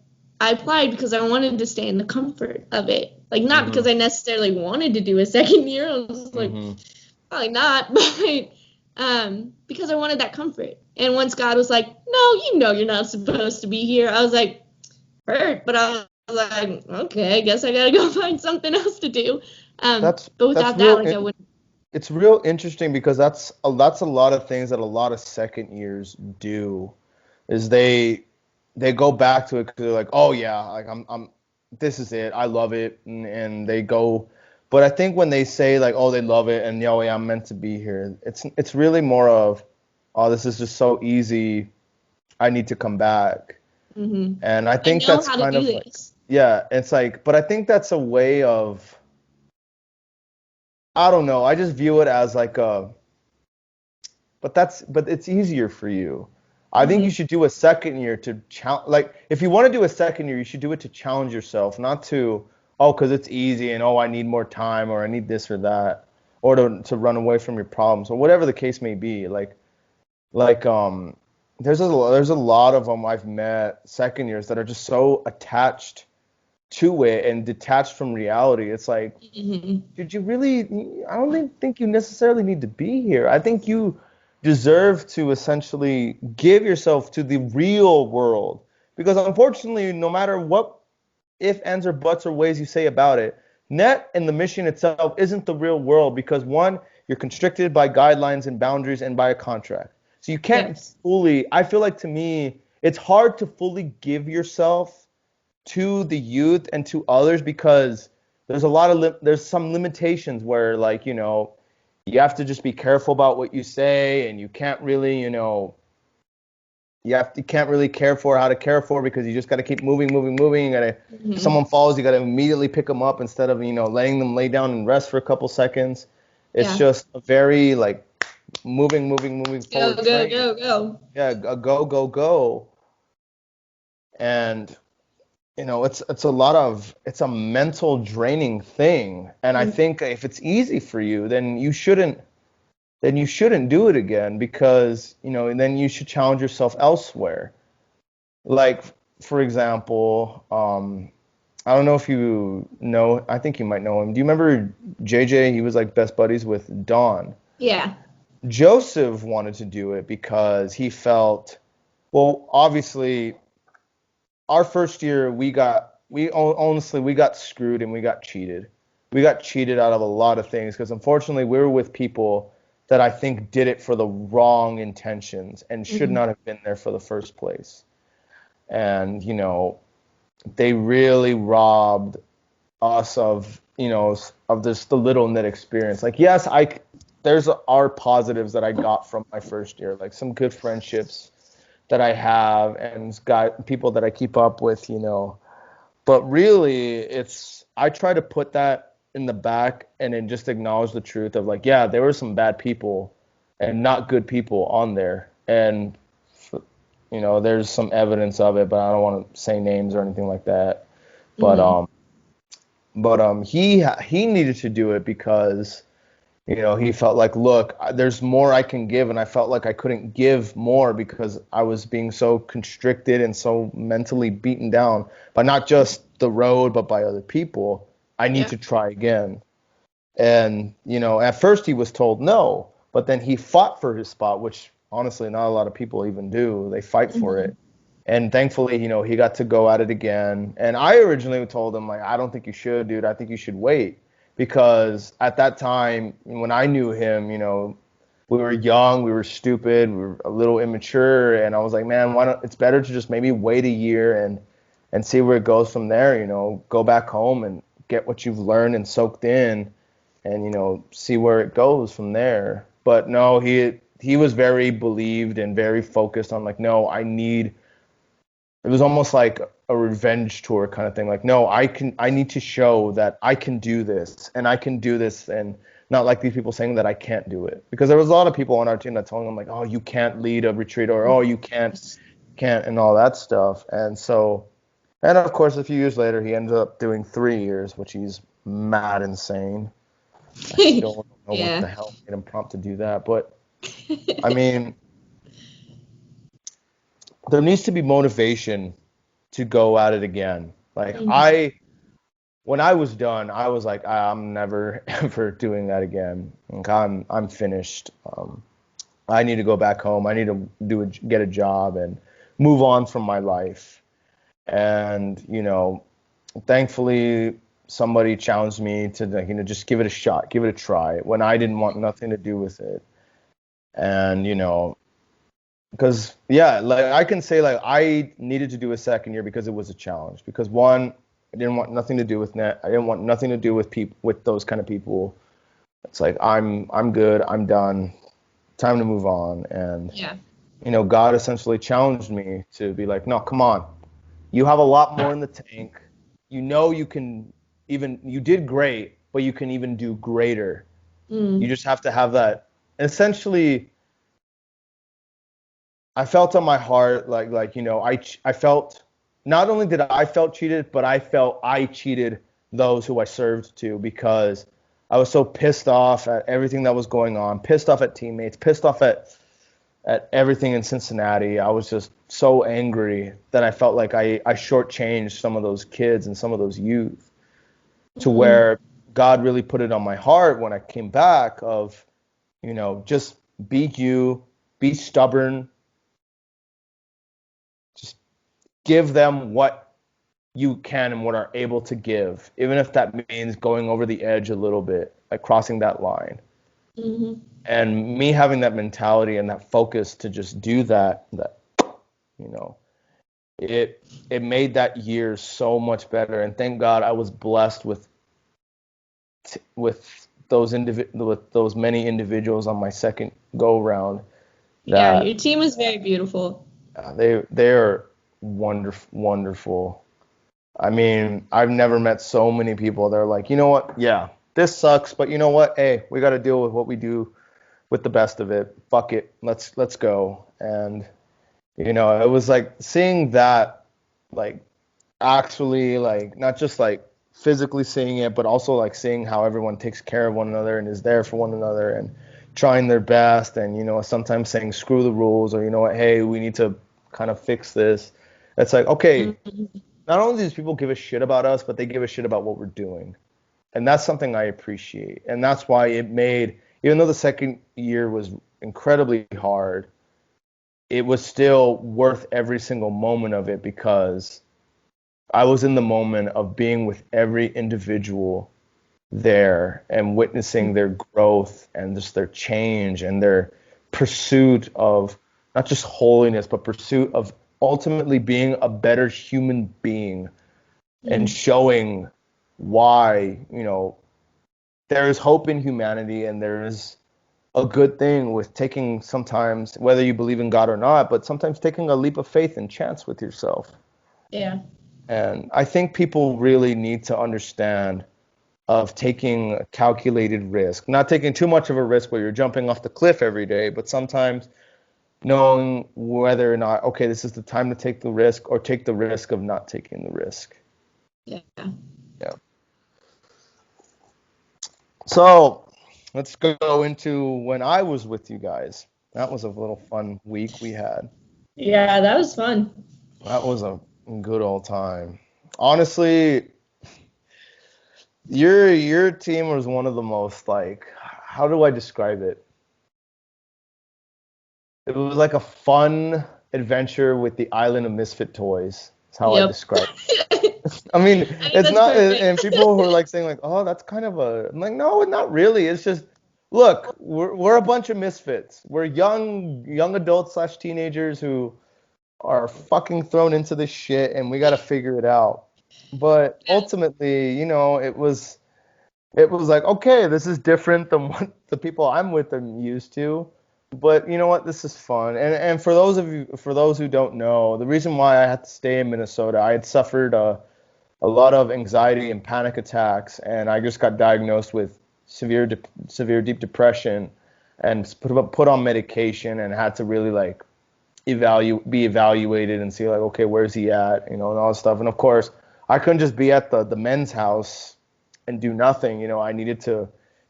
[SPEAKER 2] I applied because I wanted to stay in the comfort of it, like not because I necessarily wanted to do a second year. I was like, probably not, but because I wanted that comfort. And once God was like, no, you're not supposed to be here, I was like, hurt, but I was like, okay, I guess I gotta go find something else to do.
[SPEAKER 1] That's
[SPEAKER 2] But
[SPEAKER 1] that's
[SPEAKER 2] without that,
[SPEAKER 1] real.
[SPEAKER 2] like I wouldn't.
[SPEAKER 1] It's real interesting because that's a lot of things that a lot of second years do, is they go back to it because they're like, oh yeah, like I'm this is it, I love it, and they go. But I think when they say like, oh, they love it and oh yeah, I'm meant to be here, it's really more of, oh, this is just so easy, I need to come back. And I
[SPEAKER 2] I
[SPEAKER 1] think
[SPEAKER 2] know
[SPEAKER 1] that's
[SPEAKER 2] how to
[SPEAKER 1] kind
[SPEAKER 2] do
[SPEAKER 1] of like,
[SPEAKER 2] this.
[SPEAKER 1] yeah, it's like, but I think that's a way of, I don't know, I just view it as like a, but it's easier for you. I think you should do a second year to challenge. Like, if you want to do a second year, you should do it to challenge yourself, not to, oh, because it's easy and oh, I need more time or I need this or that, or to run away from your problems or whatever the case may be. Like there's a lot of them I've met second years that are just so attached to it and detached from reality. It's like, did you really? I don't think you necessarily need to be here. I think you deserve to essentially give yourself to the real world. Because unfortunately, no matter what if, ands, or buts or ways you say about it, N.E.T and the mission itself isn't the real world because, one, you're constricted by guidelines and boundaries and by a contract. So you can't
[SPEAKER 2] Yes.
[SPEAKER 1] fully, I feel like to me, it's hard to fully give yourself to the youth and to others because there's some limitations where, like, you have to just be careful about what you say, and you can't really, you can't really care for how to care for, because you just got to keep moving, moving, moving. If someone falls, you got to immediately pick them up instead of, letting them lay down and rest for a couple seconds. It's
[SPEAKER 2] Yeah.
[SPEAKER 1] just a very like moving, moving, moving
[SPEAKER 2] Go,
[SPEAKER 1] forward
[SPEAKER 2] go,
[SPEAKER 1] train.
[SPEAKER 2] go, go.
[SPEAKER 1] Yeah, a go, go, go. And it's a mental draining thing. And I think if it's easy for you, then you shouldn't do it again, because, and then you should challenge yourself elsewhere. Like, for example, I don't know if you know, I think you might know him. Do you remember JJ? He was like best buddies with Don.
[SPEAKER 2] Yeah.
[SPEAKER 1] Joseph wanted to do it because he felt, well, obviously, our first year honestly we got screwed and we got cheated. We got cheated out of a lot of things because unfortunately we were with people that I think did it for the wrong intentions and should not have been there for the first place. And they really robbed us of this the little N.E.T experience. Like, yes, there's are positives that I got from my first year, like some good friendships that I have and people that I keep up with. But really, I try to put that in the back and then just acknowledge the truth of, like, yeah, there were some bad people and not good people on there. And, there's some evidence of it, but I don't want to say names or anything like that. But he needed to do it because He felt like, look, there's more I can give, and I felt like I couldn't give more because I was being so constricted and so mentally beaten down by not just the road, but by other people. I need
[SPEAKER 2] Yeah.
[SPEAKER 1] to try again. And, at first he was told no, but then he fought for his spot, which honestly, not a lot of people even do. They fight for
[SPEAKER 2] Hmm.
[SPEAKER 1] it. And thankfully, he got to go at it again. And I originally told him, like, I don't think you should, dude. I think you should wait. Because at that time, when I knew him, we were young, we were stupid, we were a little immature. And I was like, man, why don't, it's better to just maybe wait a year and see where it goes from there, go back home and get what you've learned and soaked in and, see where it goes from there. But no, he was very believed and very focused on like, no, it was almost like a revenge tour kind of thing. Like, no, I need to show that I can do this and I can do this, and not like these people saying that I can't do it. Because there was a lot of people on our team that told him like, oh, you can't lead a retreat, or oh, you can't, and all that stuff. And of course, a few years later, he ended up doing 3 years, which he's mad insane. I still don't know what
[SPEAKER 2] Yeah.
[SPEAKER 1] the hell made him prompt to do that. But I mean, there needs to be motivation to go at it again. Like
[SPEAKER 2] Mhm.
[SPEAKER 1] when I was done, I was like, I'm never ever doing that again. Like I'm finished. I need to go back home. I need to get a job and move on from my life. And thankfully somebody challenged me to like, just give it a shot, give it a try when I didn't want nothing to do with it. And because yeah, like I can say like I needed to do a second year because it was a challenge. Because one, I didn't want nothing to do with net. I didn't want nothing to do with people, with those kind of people. It's like I'm good. I'm done. Time to move on. And
[SPEAKER 2] Yeah.
[SPEAKER 1] God essentially challenged me to be like, no, come on. You have a lot more in the tank. You can even you did great, but you can even do greater. You
[SPEAKER 2] Mm.
[SPEAKER 1] just have to have that. Essentially, I felt on my heart like I felt not only did I felt cheated, but I felt I cheated those who I served to because I was so pissed off at everything that was going on, pissed off at teammates, pissed off at everything in Cincinnati. I was just so angry that I felt like I shortchanged some of those kids and some of those youth to
[SPEAKER 2] Mm.
[SPEAKER 1] where God really put it on my heart when I came back of, just be you, be stubborn, just give them what you can and what are able to give, even if that means going over the edge a little bit, like crossing that line.
[SPEAKER 2] Mhm.
[SPEAKER 1] And me having that mentality and that focus to just do that, you know, it made that year so much better. And thank God I was blessed with with those many individuals on my second go round
[SPEAKER 2] Yeah,
[SPEAKER 1] that
[SPEAKER 2] your team was very beautiful.
[SPEAKER 1] they're wonderful. I mean, I've never met so many people. They're like, you know what? Yeah, this sucks, but you know what? Hey, we got to deal with what we do with the best of it. Fuck it, let's go. And it was like seeing that, like actually, like not just like physically seeing it, but also like seeing how everyone takes care of one another and is there for one another and trying their best. And sometimes saying screw the rules, or what? Hey, we need to kind of fix this. It's like, okay,
[SPEAKER 2] Mhm.
[SPEAKER 1] not only do these people give a shit about us, but they give a shit about what we're doing. And that's something I appreciate. And that's why it made, even though the second year was incredibly hard, it was still worth every single moment of it because I was in the moment of being with every individual there and witnessing their growth and just their change and their pursuit of not just holiness, but pursuit of ultimately being a better human being and
[SPEAKER 2] Mhm.
[SPEAKER 1] showing why, there is hope in humanity and there is a good thing with taking sometimes, whether you believe in God or not, but sometimes taking a leap of faith and chance with yourself.
[SPEAKER 2] Yeah.
[SPEAKER 1] And I think people really need to understand of taking a calculated risk, not taking too much of a risk where you're jumping off the cliff every day, but sometimes knowing whether or not, okay, this is the time to take the risk or take the risk of not taking the risk.
[SPEAKER 2] Yeah.
[SPEAKER 1] Yeah. So let's go into when I was with you guys. That was a little fun week we had.
[SPEAKER 2] Yeah, that was fun.
[SPEAKER 1] That was a good old time. Honestly, your team was one of the most like, how do I describe it? It was like a fun adventure with the island of misfit toys. That's how I
[SPEAKER 2] Yep.
[SPEAKER 1] describe it. I mean,
[SPEAKER 2] I think
[SPEAKER 1] it's
[SPEAKER 2] that's
[SPEAKER 1] not,
[SPEAKER 2] perfect.
[SPEAKER 1] and people who are like saying like, oh, that's kind of a, I'm like, no, not really. It's just, look, we're a bunch of misfits. We're young adults slash teenagers who are fucking thrown into this shit, and we got to figure it out. But ultimately, it was like, okay, this is different than what the people I'm with are used to. But you know what? This is fun. And for those who don't know, the reason why I had to stay in Minnesota, I had suffered a lot of anxiety and panic attacks, and I just got diagnosed with severe deep depression, and put on medication, and had to really like be evaluated and see like, okay, where's he at, and all that stuff. And of course, I couldn't just be at the men's house and do nothing. I needed to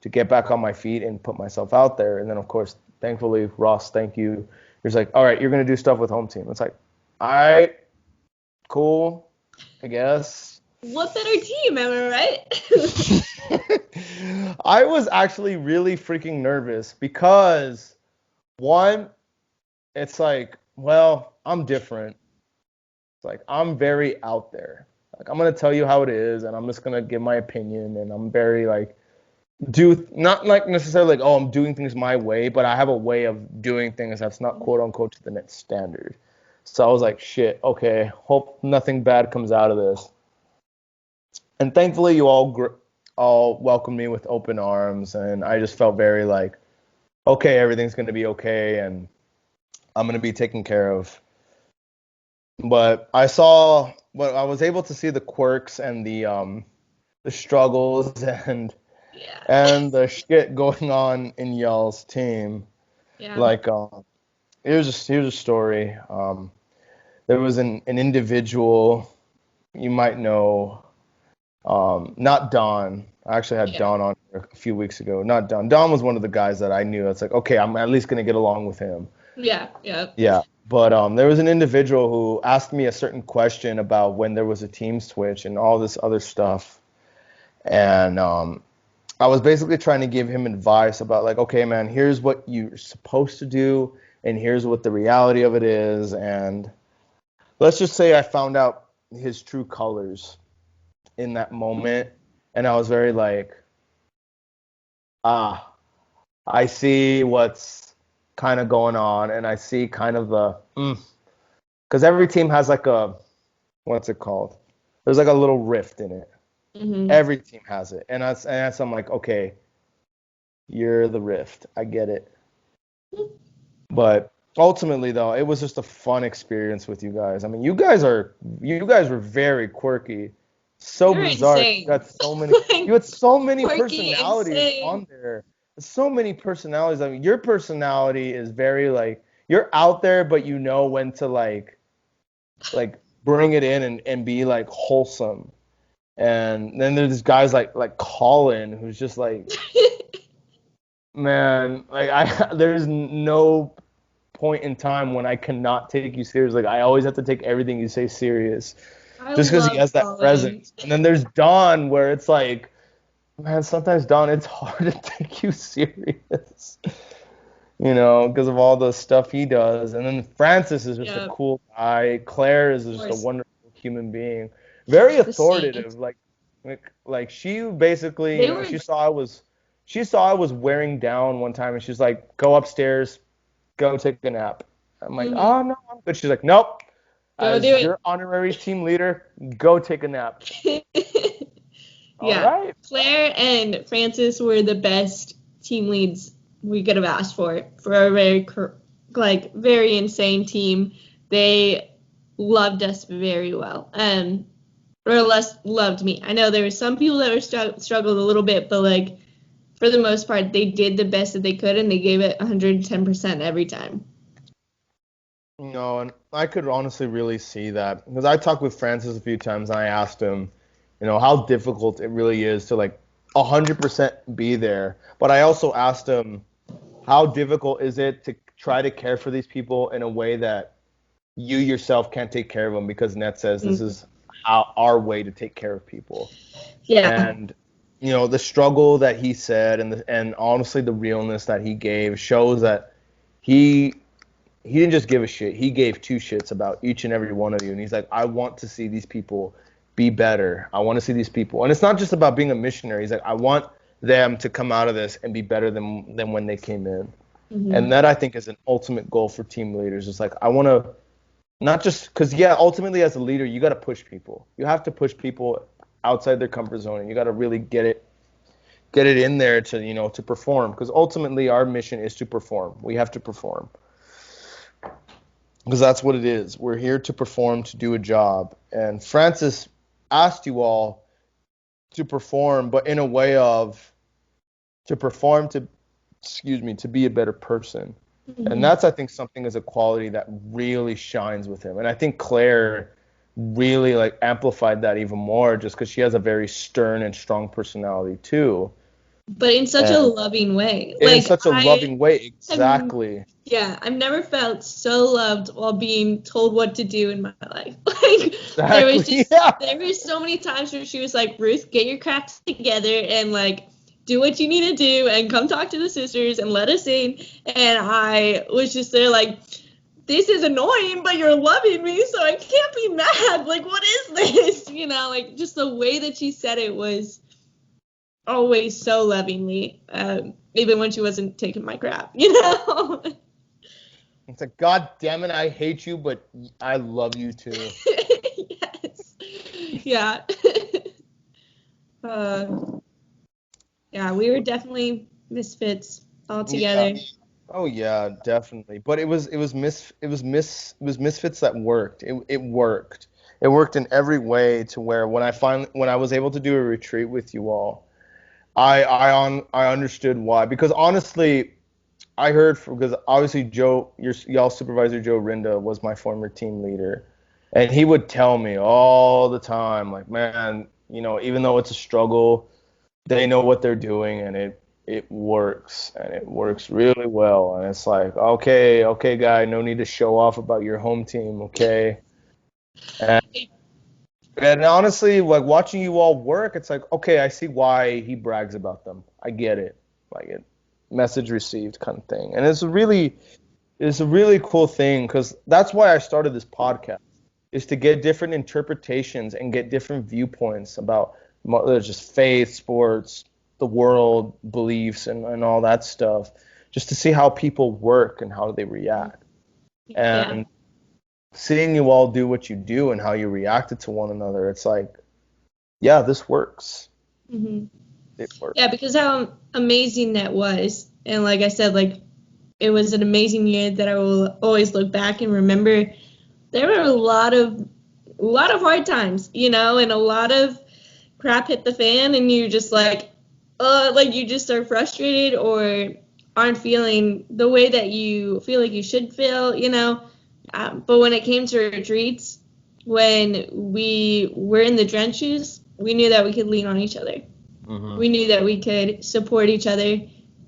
[SPEAKER 1] get back on my feet and put myself out there. And then of course, thankfully, Ross, thank you. He's like, all right, you're gonna do stuff with home team. It's like, all right, cool, I guess.
[SPEAKER 2] What better team, am I right?
[SPEAKER 1] I was actually really freaking nervous because one, it's like, well, I'm different. It's like I'm very out there. Like I'm gonna tell you how it is, and I'm just gonna give my opinion, and I'm very like do not like necessarily like, oh, I'm doing things my way, but I have a way of doing things that's not quote unquote to the net standard. So I was like, shit, okay, hope nothing bad comes out of this. And thankfully, you all welcomed me with open arms, and I just felt very like, okay, everything's gonna be okay, and I'm gonna be taken care of. But I was able to see the quirks and the struggles
[SPEAKER 2] Yeah.
[SPEAKER 1] and the shit going on in y'all's team.
[SPEAKER 2] Yeah.
[SPEAKER 1] Like, here's a story. There was an individual you might know, not Don. I actually had
[SPEAKER 2] Yeah.
[SPEAKER 1] Don on here a few weeks ago. Not Don. Don was one of the guys that I knew. It's like, okay, I'm at least gonna get along with him.
[SPEAKER 2] Yeah. Yeah.
[SPEAKER 1] Yeah. But there was an individual who asked me a certain question about when there was a team switch and all this other stuff. And I was basically trying to give him advice about like, okay, man, here's what you're supposed to do, and here's what the reality of it is. And let's just say I found out his true colors in that moment, and I was very like, ah, I see what's kind of going on, and I see kind of because every team has like what's it called? There's like a little rift in it.
[SPEAKER 2] Hmm.
[SPEAKER 1] Every team has it, and that's I'm like, okay, you're the rift. I get it. But ultimately, though, it was just a fun experience with you guys. I mean, you guys were very quirky, so
[SPEAKER 2] You're
[SPEAKER 1] bizarre.
[SPEAKER 2] insane.
[SPEAKER 1] You
[SPEAKER 2] Like,
[SPEAKER 1] had so many
[SPEAKER 2] quirky,
[SPEAKER 1] personalities
[SPEAKER 2] insane.
[SPEAKER 1] on there. So many personalities. I mean, your personality is very like you're out there, but you know when to like bring it in and be like wholesome. And then there's guys like Colin, who's just like, man, like there's no point in time when I cannot take you serious. Like I always have to take everything you say serious,
[SPEAKER 2] I
[SPEAKER 1] just because he
[SPEAKER 2] love
[SPEAKER 1] has that
[SPEAKER 2] Colin.
[SPEAKER 1] presence. And then there's Don, where it's like, man, sometimes Don, it's hard to take you serious, because of all the stuff he does. And then Francis is just a
[SPEAKER 2] Yeah, of
[SPEAKER 1] cool guy. Claire is just a
[SPEAKER 2] course.
[SPEAKER 1] wonderful human being, very
[SPEAKER 2] The saint.
[SPEAKER 1] authoritative. Like she basically,
[SPEAKER 2] They were.
[SPEAKER 1] she saw I was wearing down one time, and she's like, go upstairs, go take a nap. I'm like,
[SPEAKER 2] Mhm.
[SPEAKER 1] oh no, I'm good. She's like, nope.
[SPEAKER 2] Go do
[SPEAKER 1] As
[SPEAKER 2] it.
[SPEAKER 1] your honorary team leader, go take a nap. All
[SPEAKER 2] Yeah.
[SPEAKER 1] right.
[SPEAKER 2] Claire and Francis were the best team leads we could have asked for a very insane team. They loved us very well. Or less loved me. I know there were some people that were struggled a little bit, but like for the most part, they did the best that they could and they gave it 110% every time.
[SPEAKER 1] No, and I could honestly really see that because I talked with Francis a few times and I asked him, how difficult it really is to like 100% be there. But I also asked him, how difficult is it to try to care for these people in a way that you yourself can't take care of them, because Net says this is how our way to take care of people.
[SPEAKER 2] Yeah.
[SPEAKER 1] And the struggle that he said, and honestly the realness that he gave shows that he didn't just give a shit. He gave two shits about each and every one of you. And he's like, I want to see these people be better. I want to see these people. And it's not just about being a missionary. He's like, I want them to come out of this and be better than when they came in. And that, I think, is an ultimate goal for team leaders. It's like, I want to not just because, yeah, ultimately as a leader, you got to push people. You have to push people outside their comfort zone, and you got to really get it in there to perform, because ultimately our mission is to perform. We have to perform, because that's what it is. We're here to perform, to do a job. And Francis asked you all to perform, but in a way of to perform to be a better person. And that's, I think, something as a quality that really shines with him. And I think Claire really amplified that even more, just because she has a very stern and strong personality too.
[SPEAKER 2] But in such a loving way.
[SPEAKER 1] In such a loving way, exactly.
[SPEAKER 2] Yeah, I've never felt so loved while being told what to do in my life.
[SPEAKER 1] Exactly.
[SPEAKER 2] There were so many times where she was like, Ruth, get your crap together and do what you need to do and come talk to the sisters and let us in. And I was just there this is annoying, but you're loving me, so I can't be mad. What is this? Just the way that she said it was always so lovingly, even when she wasn't taking my crap, It's
[SPEAKER 1] like, God damn it, I hate you, but I love you too.
[SPEAKER 2] Yes. Yeah. Yeah, we were definitely misfits all together.
[SPEAKER 1] Yeah. Oh yeah, definitely. But it was misfits that worked. It worked. It worked in every way, to where when I was able to do a retreat with you all, I understood why. Because honestly, because obviously y'all supervisor Joe Rinda was my former team leader, and he would tell me all the time, like, man, even though it's a struggle, they know what they're doing, and it works, and it works really well. And it's like, okay, guy, no need to show off about your home team, okay? And, and honestly, watching you all work, it's like, okay, I see why he brags about them. I get it, message received kind of thing. And it's a really cool thing, because that's why I started this podcast, is to get different interpretations and get different viewpoints about just faith, sports, the world, beliefs, and all that stuff, just to see how people work and how they react. And seeing you all do what you do and how you reacted to one another, it's like, yeah, this works. It works.
[SPEAKER 2] Yeah, because how amazing that was. And like I said, it was an amazing year that I will always look back and remember. There were a lot of hard times, and a lot of crap hit the fan, and you just you just are frustrated or aren't feeling the way that you feel like you should feel, but when it came to retreats, when we were in the trenches, we knew that we could lean on each other. We knew that we could support each other,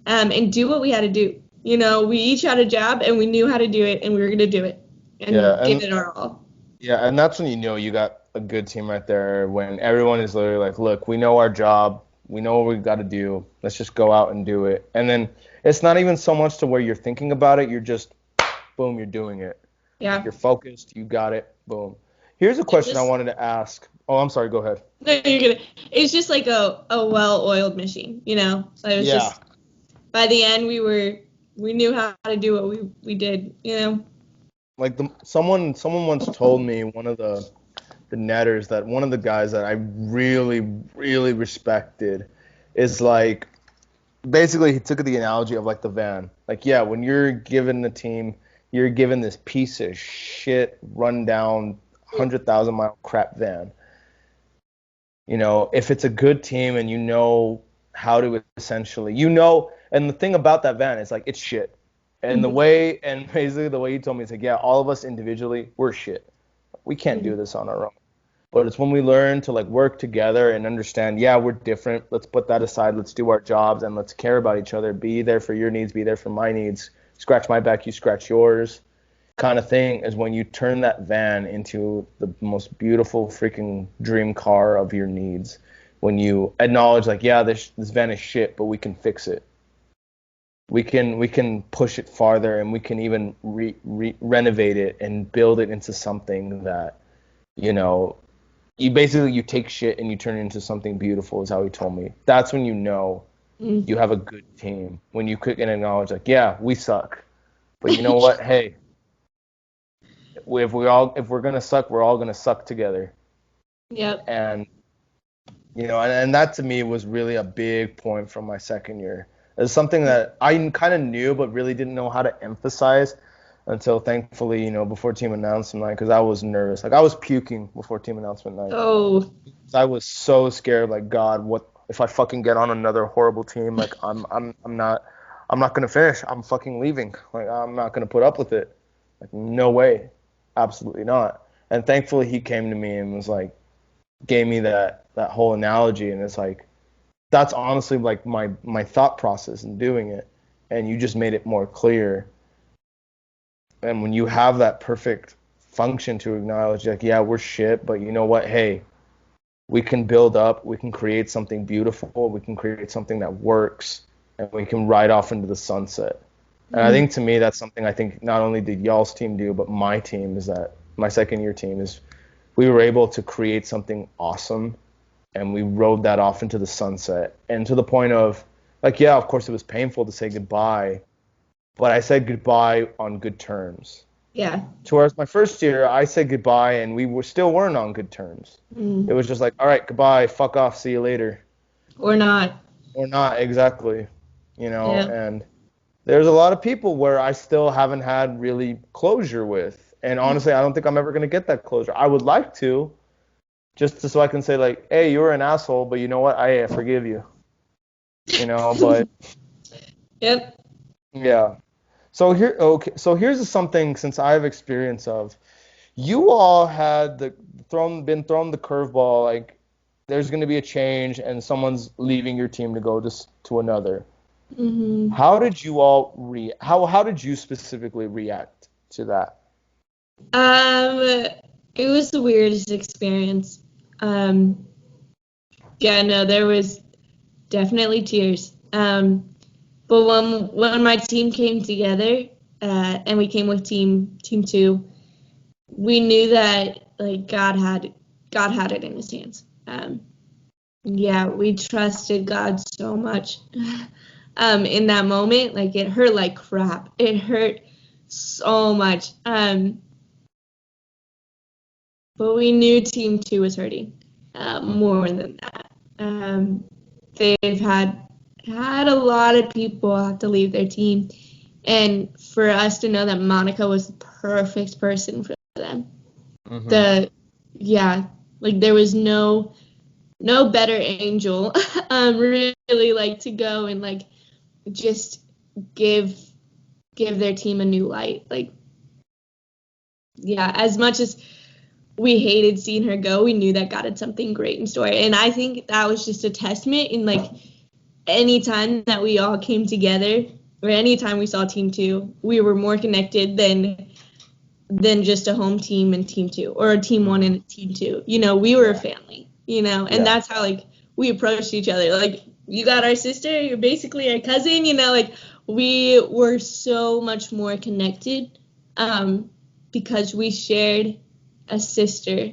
[SPEAKER 2] and do what we had to do. We each had a job, and we knew how to do it, and we were going to do it and give it our all.
[SPEAKER 1] Yeah, and that's when you got a good team right there, when everyone is literally like, look, we know our job. We know what we got to do. Let's just go out and do it. And then it's not even so much to where you're thinking about it. You're just, boom, you're doing it.
[SPEAKER 2] Yeah.
[SPEAKER 1] You're focused. You got it. Boom. Here's a question I wanted to ask. Oh, I'm sorry. Go ahead.
[SPEAKER 2] No, you're good. It's just like a well-oiled machine, So it was just, by the end, we knew how to do what we did,
[SPEAKER 1] Someone once told me, one of the netters, that one of the guys that I really, really respected is basically he took the analogy of the van. When you're given the team, you're given this piece of shit, run down, 100,000-mile crap van. If it's a good team and you know how to essentially, and the thing about that van is it's shit. And basically the way he told me, it's yeah, all of us individually, we're shit. We can't do this on our own. But it's when we learn to like work together and understand, yeah, we're different. Let's put that aside. Let's do our jobs and let's care about each other. Be there for your needs, be there for my needs. Scratch my back, you scratch yours. Kind of thing is when you turn that van into the most beautiful freaking dream car of your needs. When you acknowledge like, yeah, this van is shit, but we can fix it. We can push it farther, and we can even renovate it and build it into something that, you know, you take shit and you turn it into something beautiful, is how he told me. That's when you know
[SPEAKER 2] Mm.
[SPEAKER 1] you have a good team. When you can acknowledge like, yeah, we suck, but you know what? Hey, if we're gonna suck, we're all gonna suck together.
[SPEAKER 2] Yep.
[SPEAKER 1] And and that to me was really a big point from my second year. It's something that I kind of knew, but really didn't know how to emphasize until thankfully, before team announcement night, because I was nervous. Like I was puking before team announcement night.
[SPEAKER 2] Oh.
[SPEAKER 1] I was so scared. Like, God, what if I fucking get on another horrible team? Like I'm not gonna finish. I'm fucking leaving. Like I'm not gonna put up with it. Like no way, absolutely not. And thankfully he came to me and was like, gave me that whole analogy, and it's like that's honestly like my thought process in doing it, and you just made it more clear. And when you have that perfect function to acknowledge like, yeah, we're shit, but you know what, hey, we can build up, we can create something beautiful, we can create something that works, and we can ride off into the sunset. And I think to me that's something I think not only did y'all's team do, but my team, is that my second year team, is we were able to create something awesome, and we rode that off into the sunset. And to the point of, like, yeah, of course it was painful to say goodbye, but I said goodbye on good terms.
[SPEAKER 2] Yeah.
[SPEAKER 1] To whereas my first year, I said goodbye and still weren't on good terms. It was just like, all right, goodbye, fuck off, see you later.
[SPEAKER 2] Or not.
[SPEAKER 1] Or not, exactly.
[SPEAKER 2] Yeah.
[SPEAKER 1] And there's a lot of people where I still haven't had really closure with. And honestly, I don't think I'm ever going to get that closure. I would like to, so I can say like, hey, you were an asshole, but you know what? I forgive you. But
[SPEAKER 2] Yep.
[SPEAKER 1] yeah. So here's something, since I have experience of. You all had been thrown the curveball, like there's going to be a change and someone's leaving your team to go to another.
[SPEAKER 2] Mm-hmm.
[SPEAKER 1] How did you all how did you specifically react to that?
[SPEAKER 2] It was the weirdest experience. Yeah, no, there was definitely tears. But when my team came together, and we came with team two, we knew that like God had it in His hands. Yeah, we trusted God so much. In that moment, like it hurt like crap. It hurt so much. But we knew team two was hurting more than that. They've had a lot of people have to leave their team, and for us to know that Monica was the perfect person for them.
[SPEAKER 1] Mm-hmm.
[SPEAKER 2] Like there was no better angel, really, like to go and like just give their team a new light. Like, yeah, as much as we hated seeing her go, we knew that God had something great in store. And I think that was just a testament in like any time that we all came together, or any time we saw team two, we were more connected than just a home team and team two, or a team one and a team two. We were a family, and that's how like we approached each other. Like, you got our sister, you're basically our cousin, like we were so much more connected, because we shared a sister,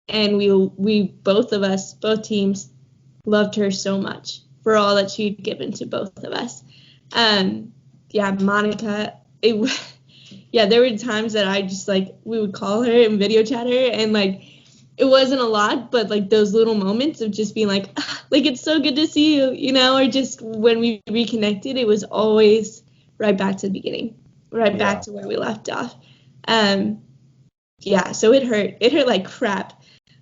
[SPEAKER 2] and we both teams loved her so much for all that she'd given to both of us. Monica, there were times that I just like, we would call her and video chat her, and like it wasn't a lot, but like those little moments of just being like it's so good to see you, or just when we reconnected, it was always right back to the beginning, back to where we left off. So it hurt like crap,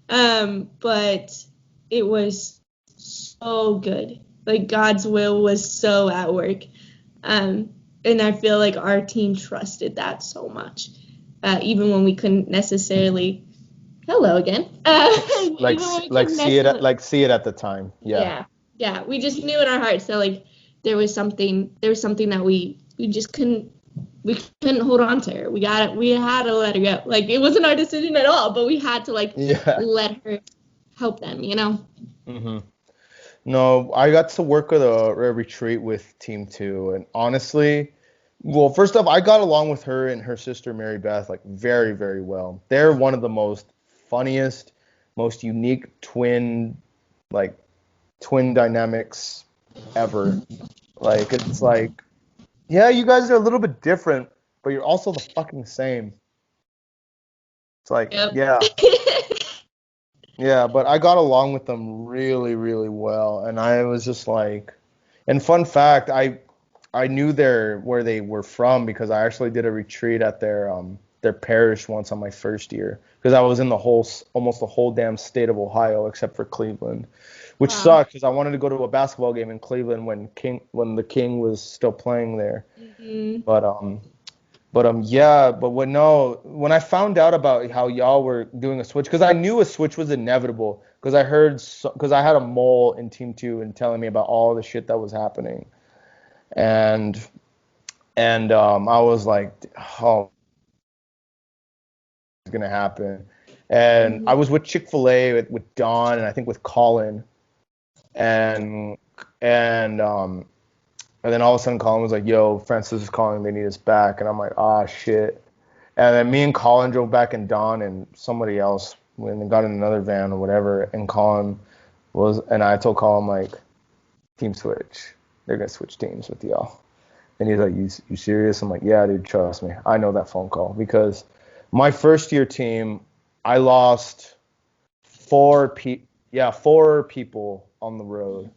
[SPEAKER 2] but it was so good. Like, God's will was so at work, and I feel like our team trusted that so much, even when we couldn't necessarily hello again.
[SPEAKER 1] Like
[SPEAKER 2] Even when we
[SPEAKER 1] like
[SPEAKER 2] couldn't
[SPEAKER 1] see it at,
[SPEAKER 2] necessarily.
[SPEAKER 1] like see it at the time. Yeah.
[SPEAKER 2] Yeah. We just knew in our hearts that like there was something that we just couldn't hold on to her. We had to let her go. Like it wasn't our decision at all, but we had to like
[SPEAKER 1] Yeah.
[SPEAKER 2] let her help them, you know?
[SPEAKER 1] hmm No, I got to work at a retreat with Team Two, and honestly, well, first off, I got along with her and her sister Mary Beth like very, very well. They're one of the most funniest, most unique like twin dynamics ever. Like it's like, yeah, you guys are a little bit different, but you're also the fucking same. It's like,
[SPEAKER 2] Yep.
[SPEAKER 1] yeah, yeah, but I got along with them really, really well, and I was just like, and fun fact, I knew where they were from because I actually did a retreat at their parish once on my first year because I was in almost the whole damn state of Ohio except for Cleveland, which
[SPEAKER 2] Wow.
[SPEAKER 1] sucked because I wanted to go to a basketball game in Cleveland when the King was still playing there.
[SPEAKER 2] Hmm.
[SPEAKER 1] But yeah, but when I found out about how y'all were doing a switch, because I knew a switch was inevitable, because because I had a mole in Team Two and telling me about all the shit that was happening, and I was like, oh, it's gonna happen, and I
[SPEAKER 2] Hmm.
[SPEAKER 1] was with Chick-fil-A with Don and I think with Colin, and and um and then all of a sudden Colin was like, yo, Francis is calling, they need us back, and I'm like, ah, shit. And then me and Colin drove back, and Don and somebody else went and got in another van or whatever. And I told Colin, like, team switch. They're gonna switch teams with y'all. And he's like, you serious? I'm like, yeah, dude, trust me. I know that phone call because my first year team, I lost four people on the road.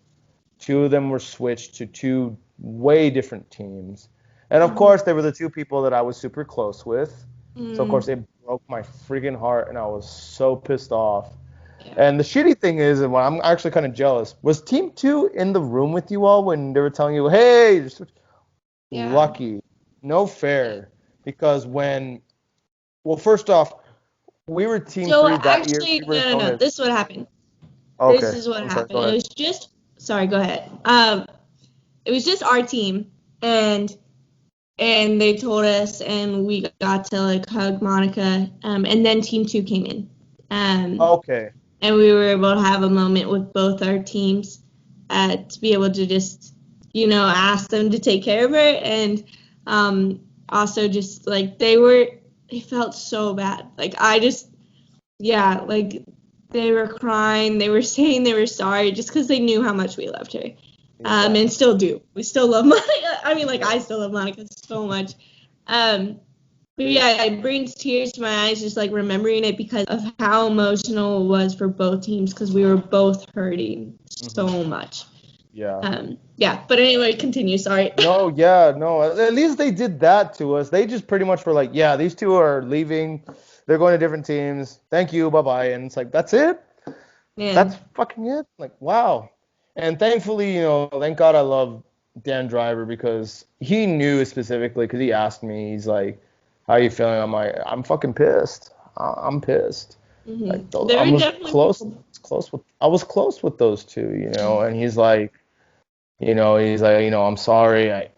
[SPEAKER 1] Two of them were switched to two way different teams. And of
[SPEAKER 2] Hmm.
[SPEAKER 1] course, they were the two people that I was super close with. So of
[SPEAKER 2] Hmm.
[SPEAKER 1] course, it broke my freaking heart, and I was so pissed off.
[SPEAKER 2] Yeah.
[SPEAKER 1] And the shitty thing is, and I'm actually kind of jealous, was Team Two in the room with you all when they were telling you, "Hey, just
[SPEAKER 2] Yeah.
[SPEAKER 1] lucky, no
[SPEAKER 2] Yeah.
[SPEAKER 1] fair," because well, first off, we were Team
[SPEAKER 2] So
[SPEAKER 1] Three that year.
[SPEAKER 2] actually,
[SPEAKER 1] We were
[SPEAKER 2] no.
[SPEAKER 1] known as
[SPEAKER 2] This is what happened. This
[SPEAKER 1] okay.
[SPEAKER 2] is what
[SPEAKER 1] I'm sorry.
[SPEAKER 2] happened.
[SPEAKER 1] Go
[SPEAKER 2] It
[SPEAKER 1] ahead.
[SPEAKER 2] was just sorry. Go ahead. It was just our team, and they told us, and we got to like hug Monica, and then Team Two came in, um,
[SPEAKER 1] Okay.
[SPEAKER 2] and we were able to have a moment with both our teams, to be able to just, ask them to take care of her, and also just like they felt so bad. Like I just, yeah, like they were crying, they were saying they were sorry just because they knew how much we loved her,
[SPEAKER 1] Yeah.
[SPEAKER 2] and still do. We still love Monica. I mean, like
[SPEAKER 1] Yeah.
[SPEAKER 2] I still love Monica so much. Um, but yeah, it brings tears to my eyes just like remembering it because of how emotional it was for both teams because we were both hurting
[SPEAKER 1] hmm
[SPEAKER 2] so much.
[SPEAKER 1] Yeah.
[SPEAKER 2] Yeah, but anyway, continue. Sorry.
[SPEAKER 1] No, yeah, no. At least they did that to us. They just pretty much were like, yeah, these two are leaving. They're going to different teams. Thank you. Bye bye. And it's like, that's it? That's
[SPEAKER 2] Man,
[SPEAKER 1] fucking it? Like, wow. And thankfully, thank God I love Dan Driver because he knew specifically because he asked me, he's like, how you feeling? I'm like, I'm fucking pissed. I'm pissed. Like,
[SPEAKER 2] there were definitely people.
[SPEAKER 1] I was close with those two, and I'm sorry. It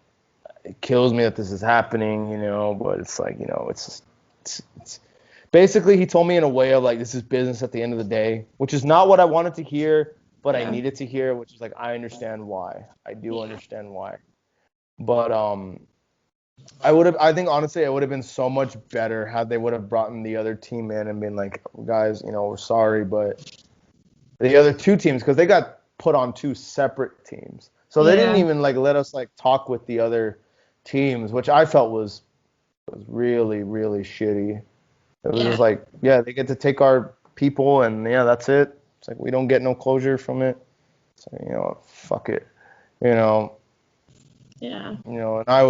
[SPEAKER 1] kills me that this is happening, but it's like, it's just, it's basically he told me in a way of like, this is business at the end of the day, which is not what I wanted to hear, but I
[SPEAKER 2] Yeah,
[SPEAKER 1] needed to hear, which is like, I understand why. I do
[SPEAKER 2] yeah,
[SPEAKER 1] understand why. But I think honestly, it would have been so much better had they would have brought in the other team in and been like, guys, we're sorry, but the other two teams, because they got put on two separate teams. So they didn't
[SPEAKER 2] yeah,
[SPEAKER 1] even like let us like talk with the other teams, which I felt was really, really shitty. It was just
[SPEAKER 2] yeah,
[SPEAKER 1] like, yeah, they get to take our people, and yeah, that's it. It's like we don't get no closure from it. So fuck it, you know,
[SPEAKER 2] yeah.
[SPEAKER 1] and I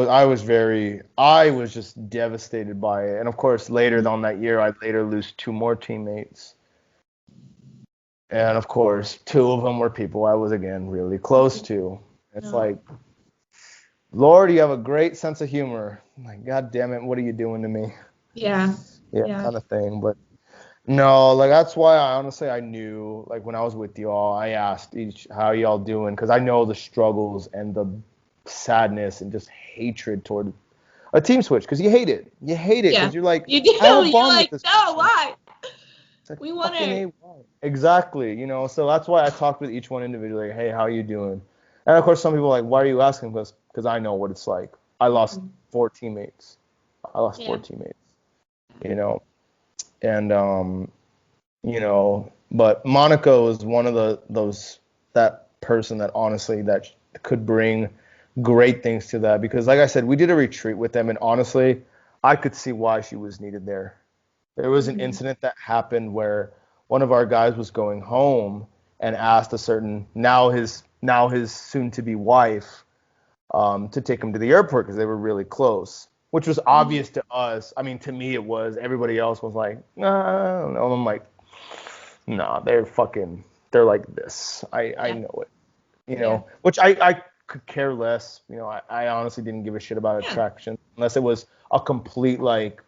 [SPEAKER 1] was just devastated by it. And of course, later on that year, I'd later lose two more teammates, and of course, two of them were people I was again really close to. It's
[SPEAKER 2] No,
[SPEAKER 1] like, Lord, you have a great sense of humor. Like, God damn it, what are you doing to me?
[SPEAKER 2] yeah,
[SPEAKER 1] Yeah,
[SPEAKER 2] yeah.
[SPEAKER 1] kind of thing. But No, like that's why I knew, like when I was with y'all, I asked each how y'all doing because I know the struggles and the sadness and just hatred toward a team switch because you hate it
[SPEAKER 2] Yeah,
[SPEAKER 1] because you're like
[SPEAKER 2] you do.
[SPEAKER 1] I have a
[SPEAKER 2] You're
[SPEAKER 1] bond with
[SPEAKER 2] like,
[SPEAKER 1] this
[SPEAKER 2] no,
[SPEAKER 1] person.
[SPEAKER 2] why?
[SPEAKER 1] It's like
[SPEAKER 2] We want
[SPEAKER 1] fucking
[SPEAKER 2] to.
[SPEAKER 1] a why? Exactly, so that's why I talked with each one individually. Like, hey, how you doing? And of course, some people are like, why are you asking? Because I know what it's like. I lost four teammates. I lost four
[SPEAKER 2] Yeah.
[SPEAKER 1] teammates. You know, and but Monaco is one of those that person that honestly that could bring great things to that because like I said, we did a retreat with them and honestly, I could see why she was needed there. There was an
[SPEAKER 2] Mm-hmm.
[SPEAKER 1] incident that happened where one of our guys was going home and asked a certain now his soon to be wife to take him to the airport because they were really close, which was obvious to us. I mean, to me it was. Everybody else was like, nah, I don't know. I'm like, nah, they're like this. I
[SPEAKER 2] Yeah.
[SPEAKER 1] know it,
[SPEAKER 2] Yeah.
[SPEAKER 1] which I could care less. I honestly didn't give a shit about
[SPEAKER 2] Yeah.
[SPEAKER 1] attraction unless it was a complete like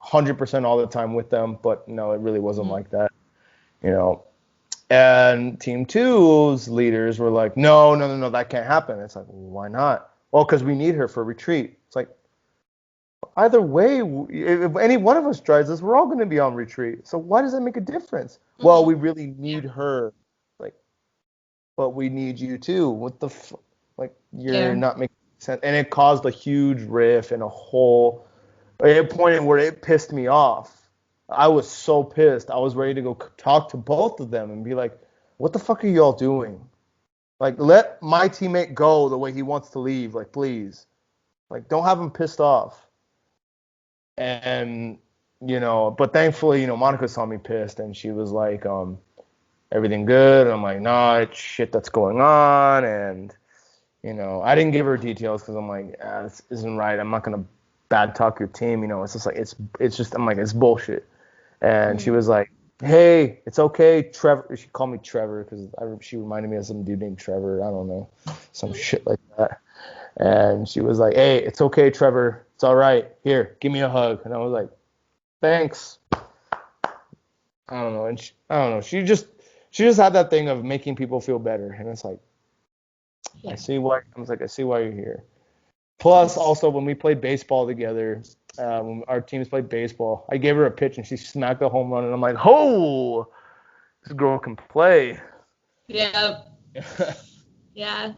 [SPEAKER 1] 100% all the time with them. But no, it really wasn't
[SPEAKER 2] Mm-hmm.
[SPEAKER 1] like that, you know. And Team Two's leaders were like, no, no, no, no, that can't happen. It's like, why not? Well, because we need her for retreat. It's like, either way, if any one of us tries this, we're all going to be on retreat. So why does that make a difference? Well, we
[SPEAKER 2] Mm-hmm.
[SPEAKER 1] really need her. Like, but we need you too. Like, you're
[SPEAKER 2] Yeah.
[SPEAKER 1] not making sense. And it caused a huge riff and a whole, a point where it pissed me off. I was so pissed. I was ready to go talk to both of them and be like, what the fuck are y'all doing? Like, let my teammate go the way he wants to leave. Like, please. Like, don't have him pissed off. And, but thankfully, Monica saw me pissed and she was like, everything good? And I'm like, nah, it's shit that's going on. And, I didn't give her details because I'm like, this isn't right. I'm not going to bad talk your team. It's just like, it's just, I'm like, it's bullshit. And she
[SPEAKER 2] Mm-hmm.
[SPEAKER 1] was like, hey, it's okay, Trevor. She called me Trevor because she reminded me of some dude named Trevor. I don't know, some shit like that. And she was like, hey, it's okay, Trevor. It's all right. Here, give me a hug. And I was like, thanks. I don't know. And I don't know. She just had that thing of making people feel better. And it's like, I
[SPEAKER 2] Yeah.
[SPEAKER 1] see why. I was like, I see why you're here. Plus,
[SPEAKER 2] Yes.
[SPEAKER 1] also, when we played baseball together, when our teams played baseball, I gave her a pitch and she smacked a home run. And I'm like, oh, this girl can play.
[SPEAKER 2] Yeah. Yeah.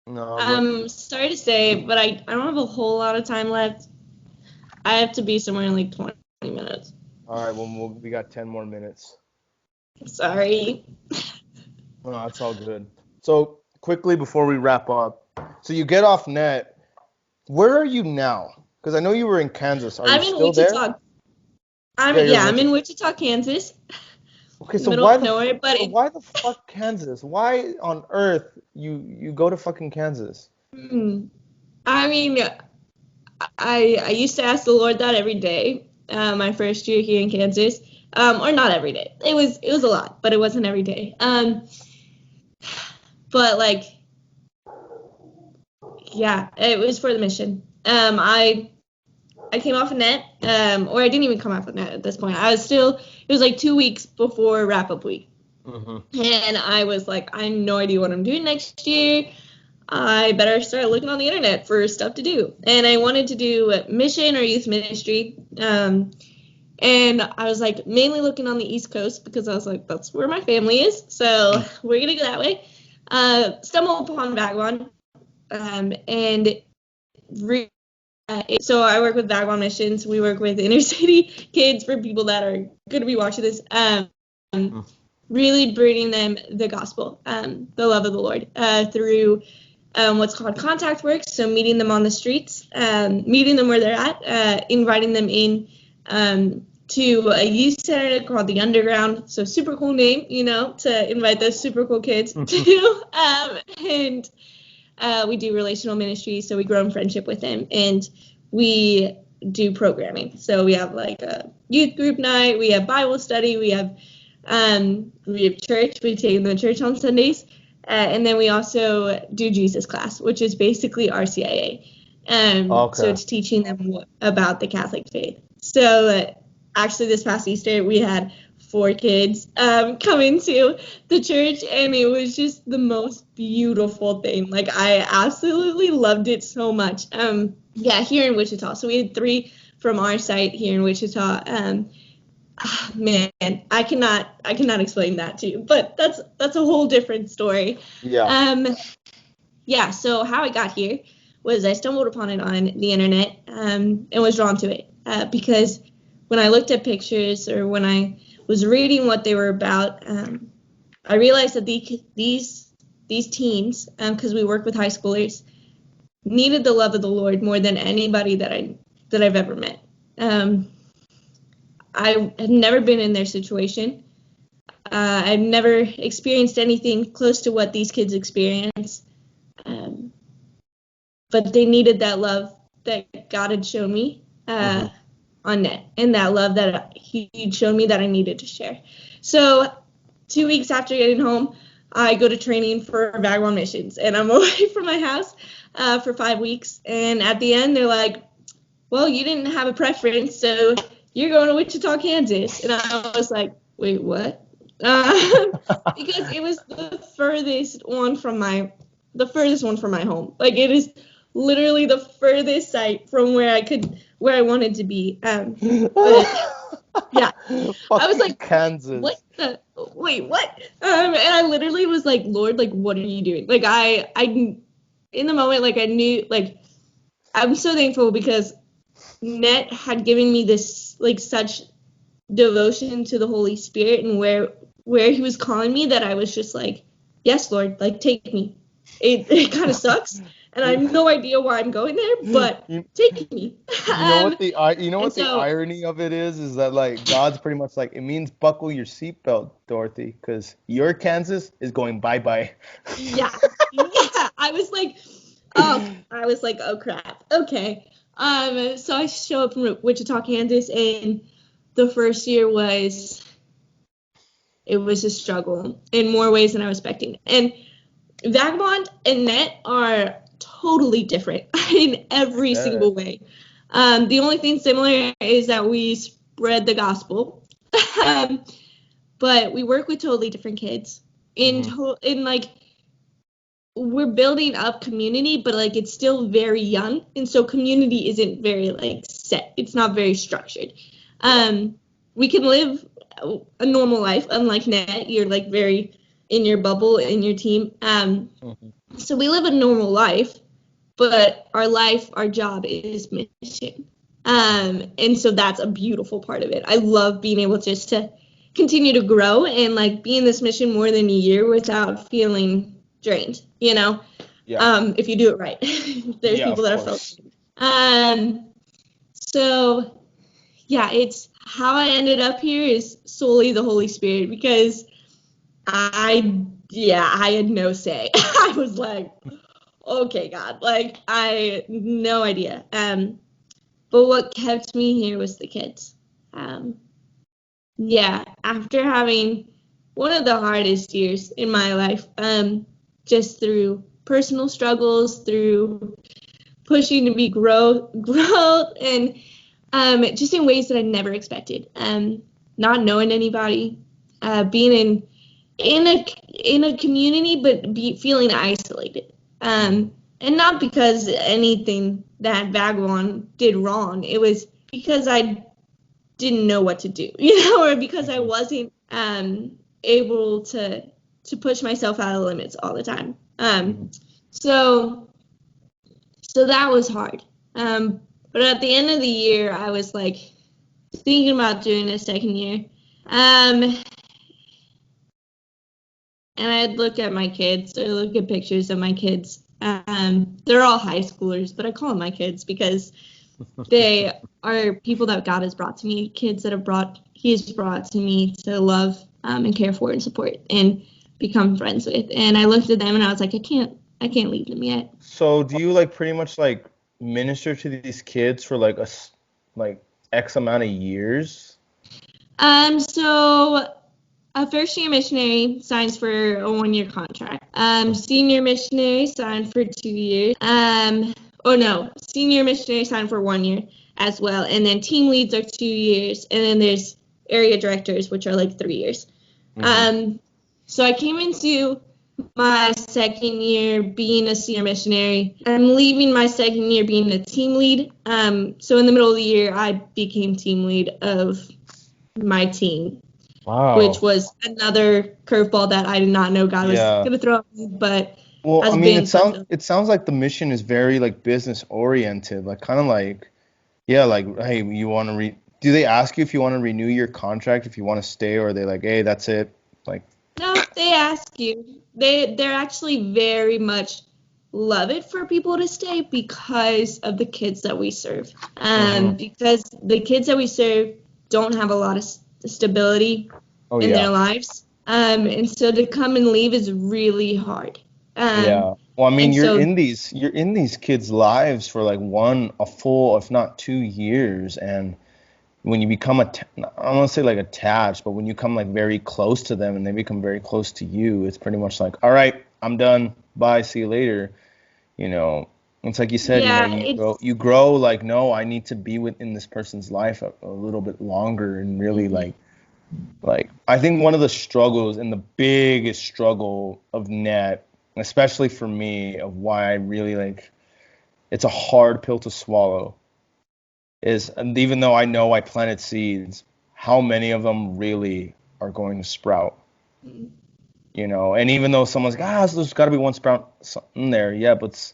[SPEAKER 1] No, but
[SPEAKER 2] I'm sorry to say, but I don't have a whole lot of time left. I have to be somewhere in like 20 minutes.
[SPEAKER 1] all right. Well, we got 10 more minutes.
[SPEAKER 2] Sorry.
[SPEAKER 1] No, that's all good. So quickly before we wrap up, so you get off net. Where are you now? Because I know you were in Kansas. Are you
[SPEAKER 2] I'm in
[SPEAKER 1] still there?
[SPEAKER 2] Wichita.
[SPEAKER 1] Yeah, you're in
[SPEAKER 2] I'm in
[SPEAKER 1] Wichita.
[SPEAKER 2] Wichita, Kansas,
[SPEAKER 1] Okay, so
[SPEAKER 2] middle
[SPEAKER 1] why
[SPEAKER 2] of
[SPEAKER 1] the
[SPEAKER 2] nowhere, but
[SPEAKER 1] why the fuck Kansas? Why on earth you go to fucking Kansas?
[SPEAKER 2] I mean, I used to ask the Lord that every day. My first year here in Kansas, or not every day. It was a lot, but it wasn't every day. But like, yeah, it was for the mission. I came off of net, or I didn't even come off of net at this point. It was like 2 weeks before wrap up week.
[SPEAKER 1] Mm-hmm.
[SPEAKER 2] And I was like, I have no idea what I'm doing next year. I better start looking on the internet for stuff to do. And I wanted to do mission or youth ministry. And I was like mainly looking on the East Coast because I was like, that's where my family is. So we're going to go that way. Stumbled upon Vagabond. And so I work with Vagabond Missions. We work with inner city kids for people that are going to be watching this. Really bringing them the gospel, the love of the Lord, through what's called contact work. So meeting them on the streets, meeting them where they're at, inviting them in to a youth center called the Underground. So super cool name, to invite those super cool kids to. And we do relational ministry, so we grow in friendship with them, and we do programming. So we have like a youth group night, we have Bible study, we have church. We take them to church on Sundays, and then we also do Jesus class, which is basically RCIA. So
[SPEAKER 1] Okay.
[SPEAKER 2] it's teaching them about the Catholic faith. So actually this past Easter, we had 4 kids come into the church, and it was just the most beautiful thing. Like, I absolutely loved it so much. Here in Wichita. So we had 3 from our site here in Wichita. Man, I cannot explain that to you, but that's a whole different story.
[SPEAKER 1] Yeah.
[SPEAKER 2] So how I got here was I stumbled upon it on the internet, and was drawn to it because when I looked at pictures or when I was reading what they were about, I realized that these teens, because we work with high schoolers, needed the love of the Lord more than anybody that I've ever met. I had never been in their situation. I've never experienced anything close to what these kids experience. But they needed that love that God had shown me on N.E.T, and that love that He'd shown me that I needed to share. So 2 weeks after getting home, I go to training for Vagabond Missions, and I'm away from my house for 5 weeks. And at the end, they're like, well, you didn't have a preference, so you're going to Wichita, Kansas. And I was like, wait, what? Because it was the furthest one from my home. Like, it is literally the furthest site from where I wanted to be. But yeah, I was like,
[SPEAKER 1] Kansas.
[SPEAKER 2] wait, what? And I literally was like, Lord, like, what are you doing? Like, I in the moment, like, I knew, like, I'm so thankful because N.E.T had given me this, like, such devotion to the Holy Spirit and where He was calling me, that I was just like, yes, Lord, like, take me. It kind of sucks, and I have no idea why I'm going there, but take me.
[SPEAKER 1] You know what the irony of it is that, like, God's pretty much like, it means buckle your seatbelt, Dorothy, because your Kansas is going bye-bye.
[SPEAKER 2] Yeah. I was like, oh crap. Okay. So I show up from Wichita, Kansas, and the first year was a struggle in more ways than I was expecting. And Vagabond and N.E.T are totally different in every single way. The only thing similar is that we spread the gospel, but we work with totally different kids. Like, we're building up community, but, like, it's still very young, and so community isn't very, like, set. It's not very structured. We can live a normal life, unlike N.E.T. You're, like, very in your bubble, in your team. So we live a normal life, but our job is mission. And so that's a beautiful part of it. I love being able just to continue to grow and, like, be in this mission more than a year without feeling drained, if you do it right. There's people that have felt. So yeah, it's how I ended up here is solely the Holy Spirit, because I had no say. I was like, okay, God, like, I no idea. But what kept me here was the kids. After having one of the hardest years in my life, just through personal struggles, through pushing to be growth, and just in ways that I never expected. Not knowing anybody, being in a community, but feeling isolated. And not because anything that Vagabond did wrong. It was because I didn't know what to do, or because I wasn't able to push myself out of the limits all the time. So that was hard. But at the end of the year, I was, like, thinking about doing a second year. And I'd look at my kids, or look at pictures of my kids. They're all high schoolers, but I call them my kids because they are people that God has brought to me, kids that He's brought to me to love and care for and support and become friends with. And I looked at them and I was like, I can't leave them yet.
[SPEAKER 1] So do you, like, pretty much, like, minister to these kids for, like, X amount of years?
[SPEAKER 2] So a first-year missionary signs for a 1-year contract. Senior missionary signed for 2 years. no, senior missionary assignment for 1 year as well. And then team leads are 2 years. And then there's area directors, which are like 3 years. So I came into my second year being a senior missionary. I'm leaving my second year being a team lead. So in the middle of the year, I became team lead of my team.
[SPEAKER 1] Wow.
[SPEAKER 2] Which was another curveball that I did not know God was going to throw at me, but
[SPEAKER 1] well,
[SPEAKER 2] has
[SPEAKER 1] I mean,
[SPEAKER 2] been
[SPEAKER 1] it sounds like the mission is very like business oriented, like kind of like, yeah, like, hey, you want to do they ask you if you want to renew your contract, if you want to stay, or are they like, hey, that's it? Like,
[SPEAKER 2] No, they ask you. They're actually very much love it for people to stay because of the kids that we serve. Because the kids that we serve don't have a lot of stability in their lives. And so to come and leave is really hard.
[SPEAKER 1] Yeah. Well, I mean,
[SPEAKER 2] And so
[SPEAKER 1] you're in these kids' lives for like a full, if not 2 years, and when you become I don't want to say like attached, but when you come like very close to them and they become very close to you, it's pretty much like, all right, I'm done. Bye. See you later. You know, it's like you said, you grow like, no, I need to be within this person's life a little bit longer and really like I think one of the struggles and the biggest struggle of N.E.T, especially for me, of why I really like it's a hard pill to swallow, is, and even though I know I planted seeds, how many of them really are going to sprout? And even though someone's like, so there's got to be one sprout in there, yeah, but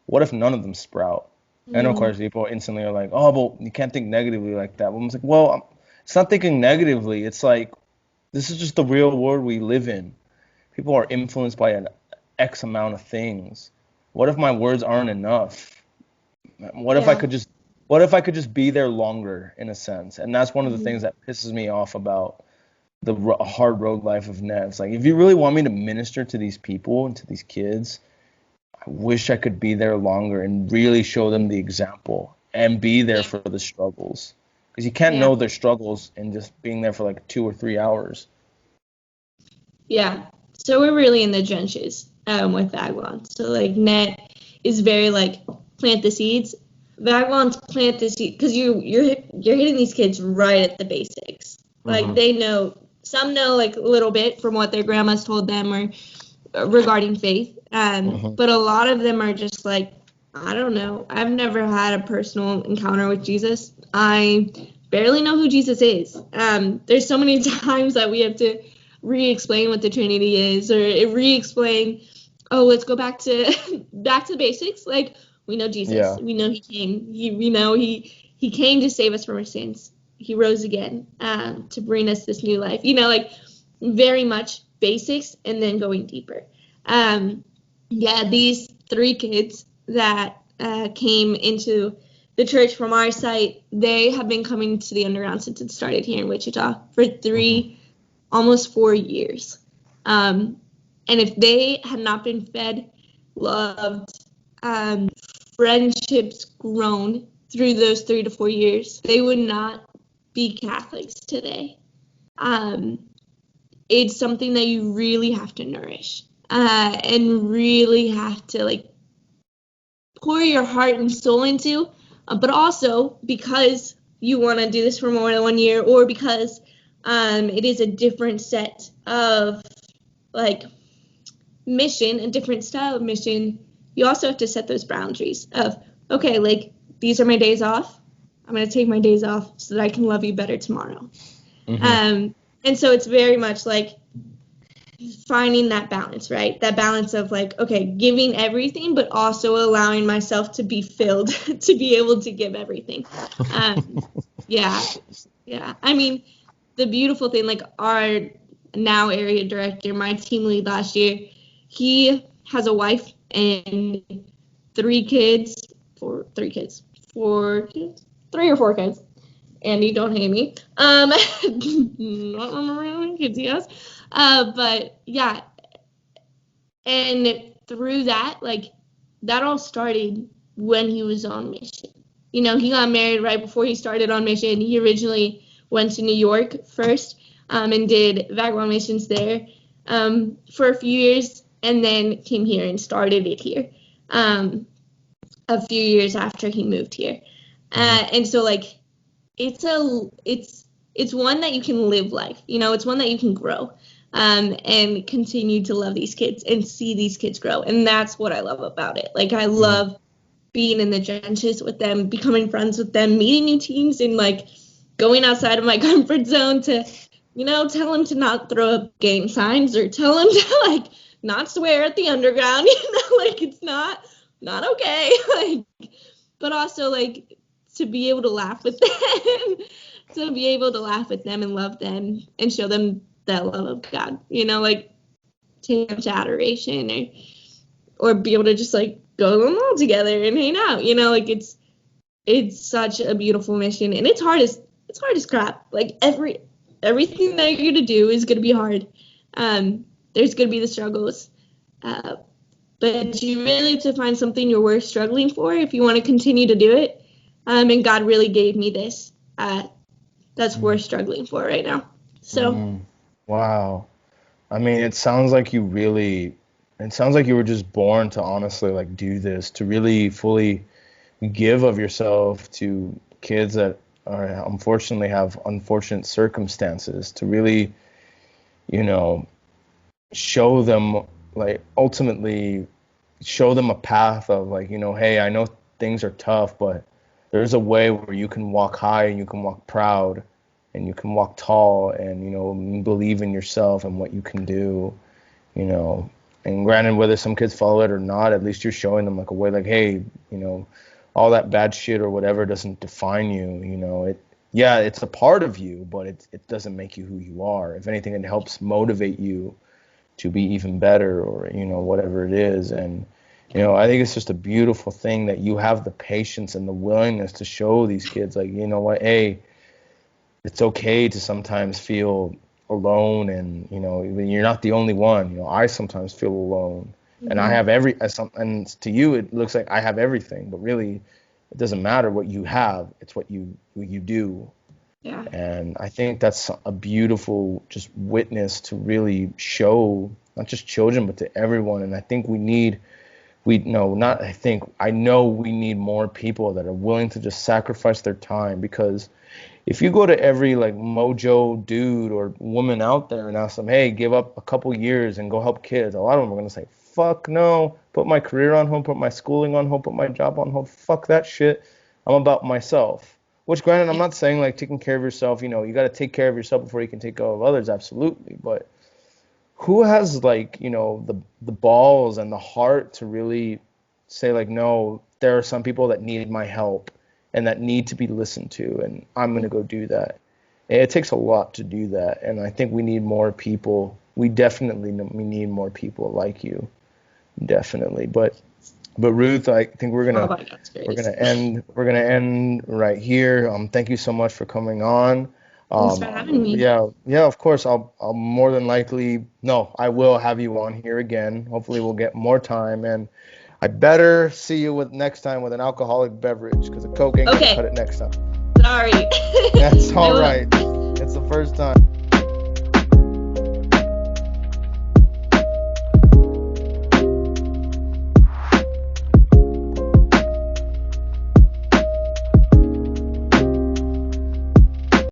[SPEAKER 1] what if none of them sprout? And of course, people instantly are like, oh, but you can't think negatively like that. But I'm like, well, it's not thinking negatively. It's like, this is just the real world we live in. People are influenced by an X amount of things. What if my words aren't enough? What if I could just be there longer, in a sense? And that's one of the things that pisses me off about the hard road life of N.E.T. It's like, if you really want me to minister to these people and to these kids, I wish I could be there longer and really show them the example and be there for the struggles. Because you can't know their struggles in just being there for like 2 or 3 hours.
[SPEAKER 2] Yeah. So we're really in the trenches with Vagabond. So like N.E.T is very like plant the seeds. Vagabond's plant the seed because you're hitting these kids right at the basics. Like they know, some know like a little bit from what their grandmas told them or regarding faith. But a lot of them are just like, I don't know. I've never had a personal encounter with Jesus. I barely know who Jesus is. There's so many times that we have to re-explain what the Trinity is, or re-explain, let's go back to the basics. Like, we know Jesus.
[SPEAKER 1] Yeah.
[SPEAKER 2] We know he came. We know he came to save us from our sins. He rose again to bring us this new life. Like very much basics and then going deeper. These 3 kids that came into the church from our site, they have been coming to the underground since it started here in Wichita for 3, almost 4 years. And if they had not been fed, loved, friendships grown through those 3 to 4 years, they would not be Catholics today. It's something that you really have to nourish and really have to like pour your heart and soul into, but also because you want to do this for more than 1 year, or because it is a different set of like mission, a different style of mission. You also have to set those boundaries of, okay, like these are my days off. I'm going to take my days off so that I can love you better tomorrow. And so it's very much like finding that balance, right? That balance of like, okay, giving everything, but also allowing myself to be filled to be able to give everything. Yeah. I mean, the beautiful thing, like our now area director, my team lead last year, he has a wife and 3 or 4 kids. 3 or 4 kids. Andy, don't hate me. Not remember how many kids he has. But yeah, and through that, like that all started when he was on mission. He got married right before he started on mission. He originally went to New York first and did Vagabond Missions there for a few years, and then came here and started it here. a few years after he moved here. And so like it's one that you can live life, it's one that you can grow, and continue to love these kids and see these kids grow. And that's what I love about it. Like I love being in the trenches with them, becoming friends with them, meeting new teams, and like going outside of my comfort zone to, tell them to not throw up gang signs, or tell them to like not swear at the underground, like it's not okay. Like, but also like to be able to laugh with them, to be able to laugh with them and love them and show them that love of God, like take them to adoration, or be able to just like go to the mall together and hang out, like it's such a beautiful mission, and it's hard as crap. Like everything that you're gonna do is gonna be hard. There's gonna be the struggles, but you really have to find something you're worth struggling for if you want to continue to do it. And God really gave me this that's worth struggling for right now. So
[SPEAKER 1] Wow. I mean, it sounds like you were just born to honestly like do this, to really fully give of yourself to kids that unfortunately have unfortunate circumstances, to really, show them, like ultimately show them a path of like, hey, I know things are tough, but there's a way where you can walk high and you can walk proud and you can walk tall and, believe in yourself and what you can do, and granted, whether some kids follow it or not, at least you're showing them like a way, like, hey, all that bad shit or whatever doesn't define you, it's a part of you, but it doesn't make you who you are. If anything, it helps motivate you to be even better, or, whatever it is. And, I think it's just a beautiful thing that you have the patience and the willingness to show these kids, like, what, hey, it's okay to sometimes feel alone, and, you're not the only one. I sometimes feel alone, and I have and to you, it looks like I have everything, but really it doesn't matter what you have. It's what you do.
[SPEAKER 2] yeah.
[SPEAKER 1] And I think that's a beautiful just witness to really show, not just children, but to everyone. And I think I know we need more people that are willing to just sacrifice their time, because if you go to every like mojo dude or woman out there and ask them, hey, give up a couple years and go help kids, a lot of them are going to say, fuck no, put my career on hold, put my schooling on hold, put my job on hold, fuck that shit, I'm about myself. Which, granted, I'm not saying like taking care of yourself, you got to take care of yourself before you can take care of others, absolutely. But who has like, the balls and the heart to really say like, no, there are some people that need my help and that need to be listened to, and I'm going to go do that. And it takes a lot to do that, and I think we need more people. We need more people like you, definitely. But Ruth, I think we're gonna end right here. Thank you so much for coming on.
[SPEAKER 2] Thanks for having me.
[SPEAKER 1] Yeah, of course. I'll more than likely, no, I will have you on here again. Hopefully we'll get more time, and I better see you next time with an alcoholic beverage, because a Coke ain't gonna cut it next time.
[SPEAKER 2] Sorry.
[SPEAKER 1] That's all right. It's the first time.